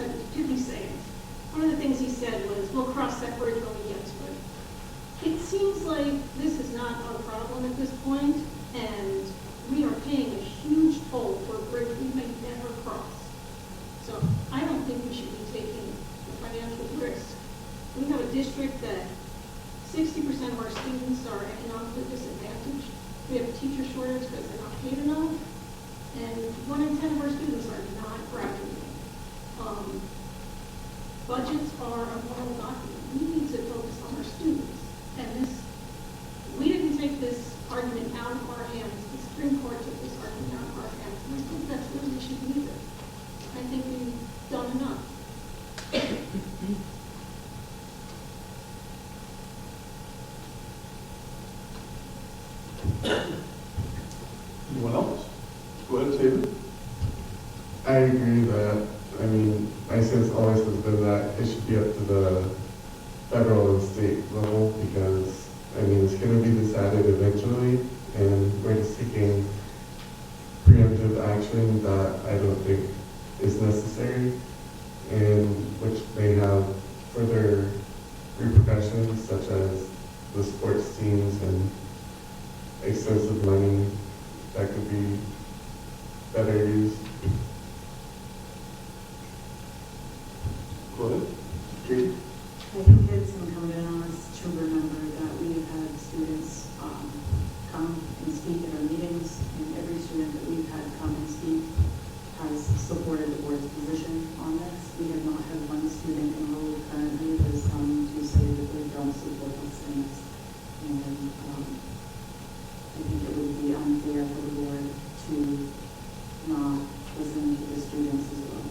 [SPEAKER 1] problem at this point, and we are paying a huge toll for a bridge we may never cross. So I don't think we should be taking the financial risk. We have a district that 60% of our students are economically disadvantaged. We have a teacher shortage because they're not paid enough, and 1 in 10 of our students are not graduating. Budgets are a moral document. We need to focus on our students. And we didn't take this argument out of our hands. The Supreme Court took this argument out of our hands. And I think that's where we should leave it. I think we've done enough.
[SPEAKER 6] Anyone else? Go ahead, David.
[SPEAKER 13] I agree that, I mean, my sense always has been that it should be up to the federal and state level because, I mean, it's going to be decided eventually, and we're just taking preemptive action that I don't think is necessary, and which may have further repercussions such as the sports teams and excessive money that could be better used.
[SPEAKER 6] Go ahead. Katie?
[SPEAKER 7] I think it's incumbent on us to remember that we have had students come and speak at our meetings, and every student that we've had come and speak has supported the board's position on this. We have not had one student enrolled currently that has come to say that they don't support us in this. And I think it would be unfair for the board to not listen to the students as well.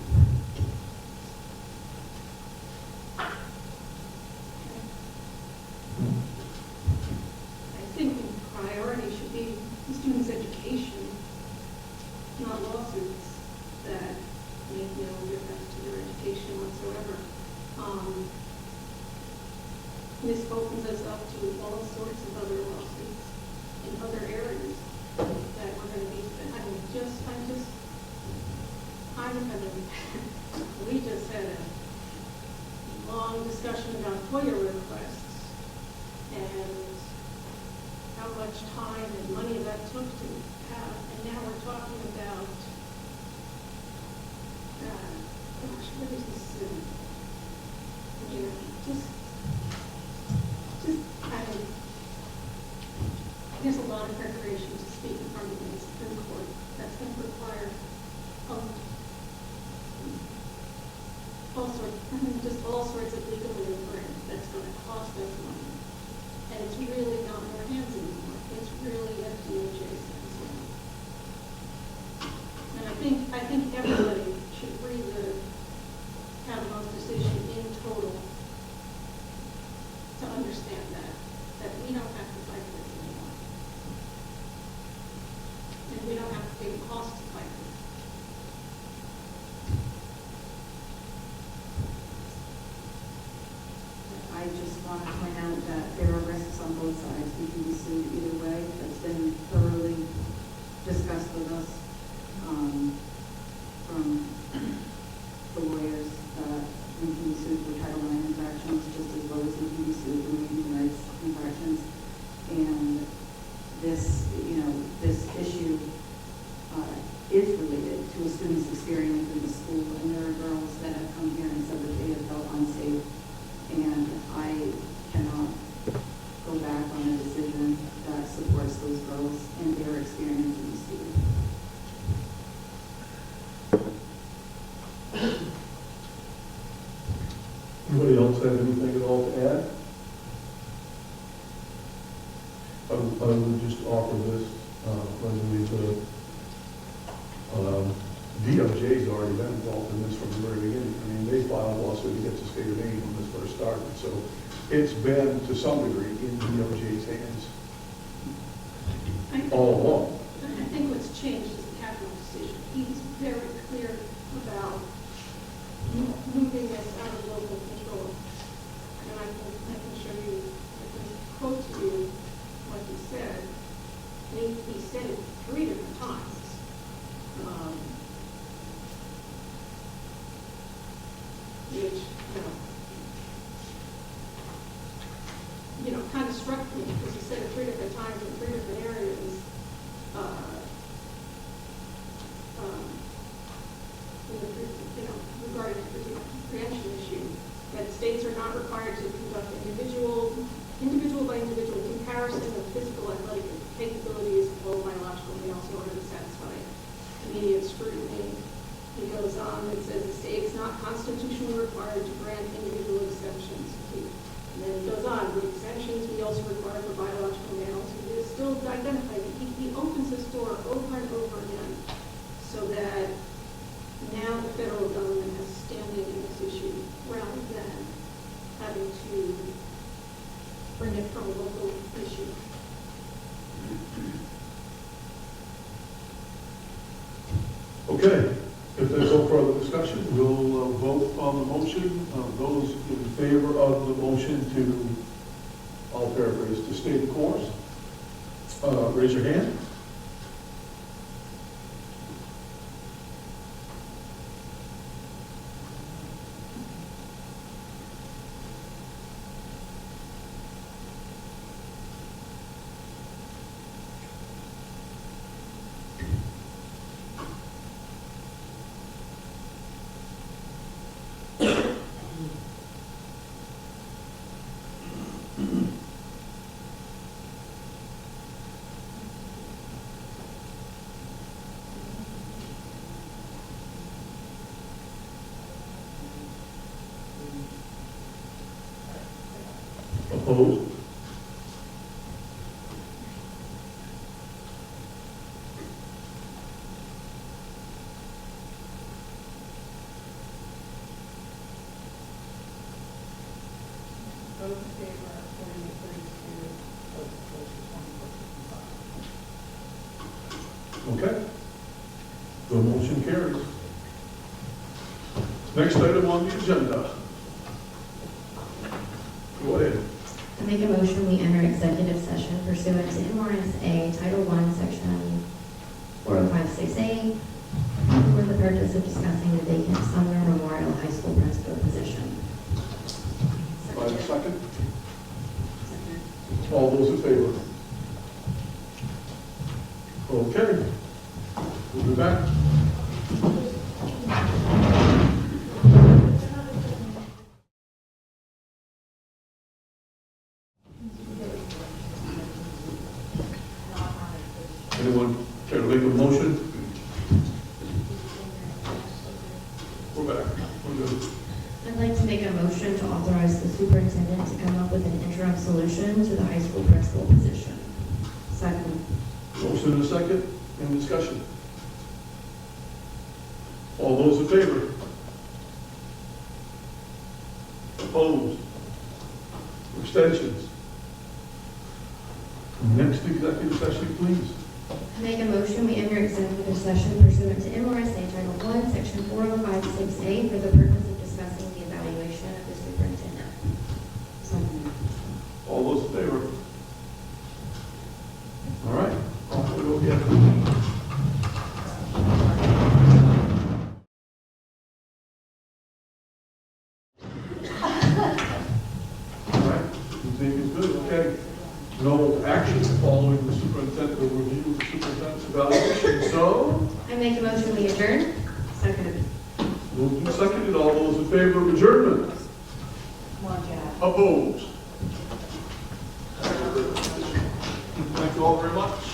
[SPEAKER 1] I think the priority should be the students' education, not lawsuits that make no difference to their education whatsoever. This opens us up to all sorts of other lawsuits in other areas that we're going to be, we just had a long discussion about FOIA requests and how much time and money that took to have, and now we're talking about, gosh, what is this? There's a lot of preparation to speak in front of the Supreme Court. That's going to require all sorts of legal maneuvering. That's going to cost us money. And it's really not in our hands anymore. It's really at DOJ's hands now. And I think everybody should read the Kavanaugh's decision in total to understand that we don't have to fight this anymore. And we don't have to pay the cost to fight this.
[SPEAKER 7] I just want to point out that there are risks on both sides. We can be sued either way. That's been thoroughly discussed with us from the lawyers that we can be sued for Title IX infractions just as well as we can be sued for human rights infractions. And this, this issue is related to a student's experience in the school. And there are girls that have come here and said that they have felt unsafe. And I cannot go back on a decision that supports those girls and their experience in the school.
[SPEAKER 6] Anybody else have anything at all to add? I would just offer this, DOJ's already been involved in this from the very beginning. I mean, they filed a lawsuit against the state of Maine when this first started, so it's been, to some degree, in DOJ's hands all along.
[SPEAKER 1] I think what's changed is the Kavanaugh decision. He's very clear about moving this out of local control. And I can show you, I can quote to you what he said. And he said it 3 different times. Which, kind of struck me because he said it 3 different times in 3 different
[SPEAKER 6] Okay, if there's no further discussion, we'll vote on the motion. Those in favor of the motion to, I'll paraphrase, to stay the course, raise your hand. Opposed?
[SPEAKER 1] Those in favor are 48-32, those opposed are 24-25.
[SPEAKER 6] Okay. The motion carries. Next item on the agenda. Go ahead.
[SPEAKER 8] I make a motion, we enter executive session pursuant to MRSA Title I, Section 4056A, for the purpose of discussing the vacant Sumner Memorial High School principal position.
[SPEAKER 6] Do I have a second? All those in favor? Okay. We'll be back. Anyone care to make a motion? We're back. We're good.
[SPEAKER 8] I'd like to make a motion to authorize the superintendent to come up with an interim solution to the high school principal position. Second.
[SPEAKER 6] Motion and a second. Any discussion? All those in favor? Opposed? Abstentions? Next executive session, please.
[SPEAKER 8] I make a motion, we enter executive session pursuant to MRSA Title I, Section 4056A, for the purpose of discussing the evaluation of the superintendent. Second.
[SPEAKER 6] All those in favor? All right. Off we go again. All right. Everything is good. Okay. No action following the superintendent, the review of the superintendent's evaluation. So,
[SPEAKER 8] I make a motion, we adjourn. Second.
[SPEAKER 6] moved and seconded. All those in favor of adjournment?
[SPEAKER 1] Come on, Jack.
[SPEAKER 6] Opposed? Thank you all very much.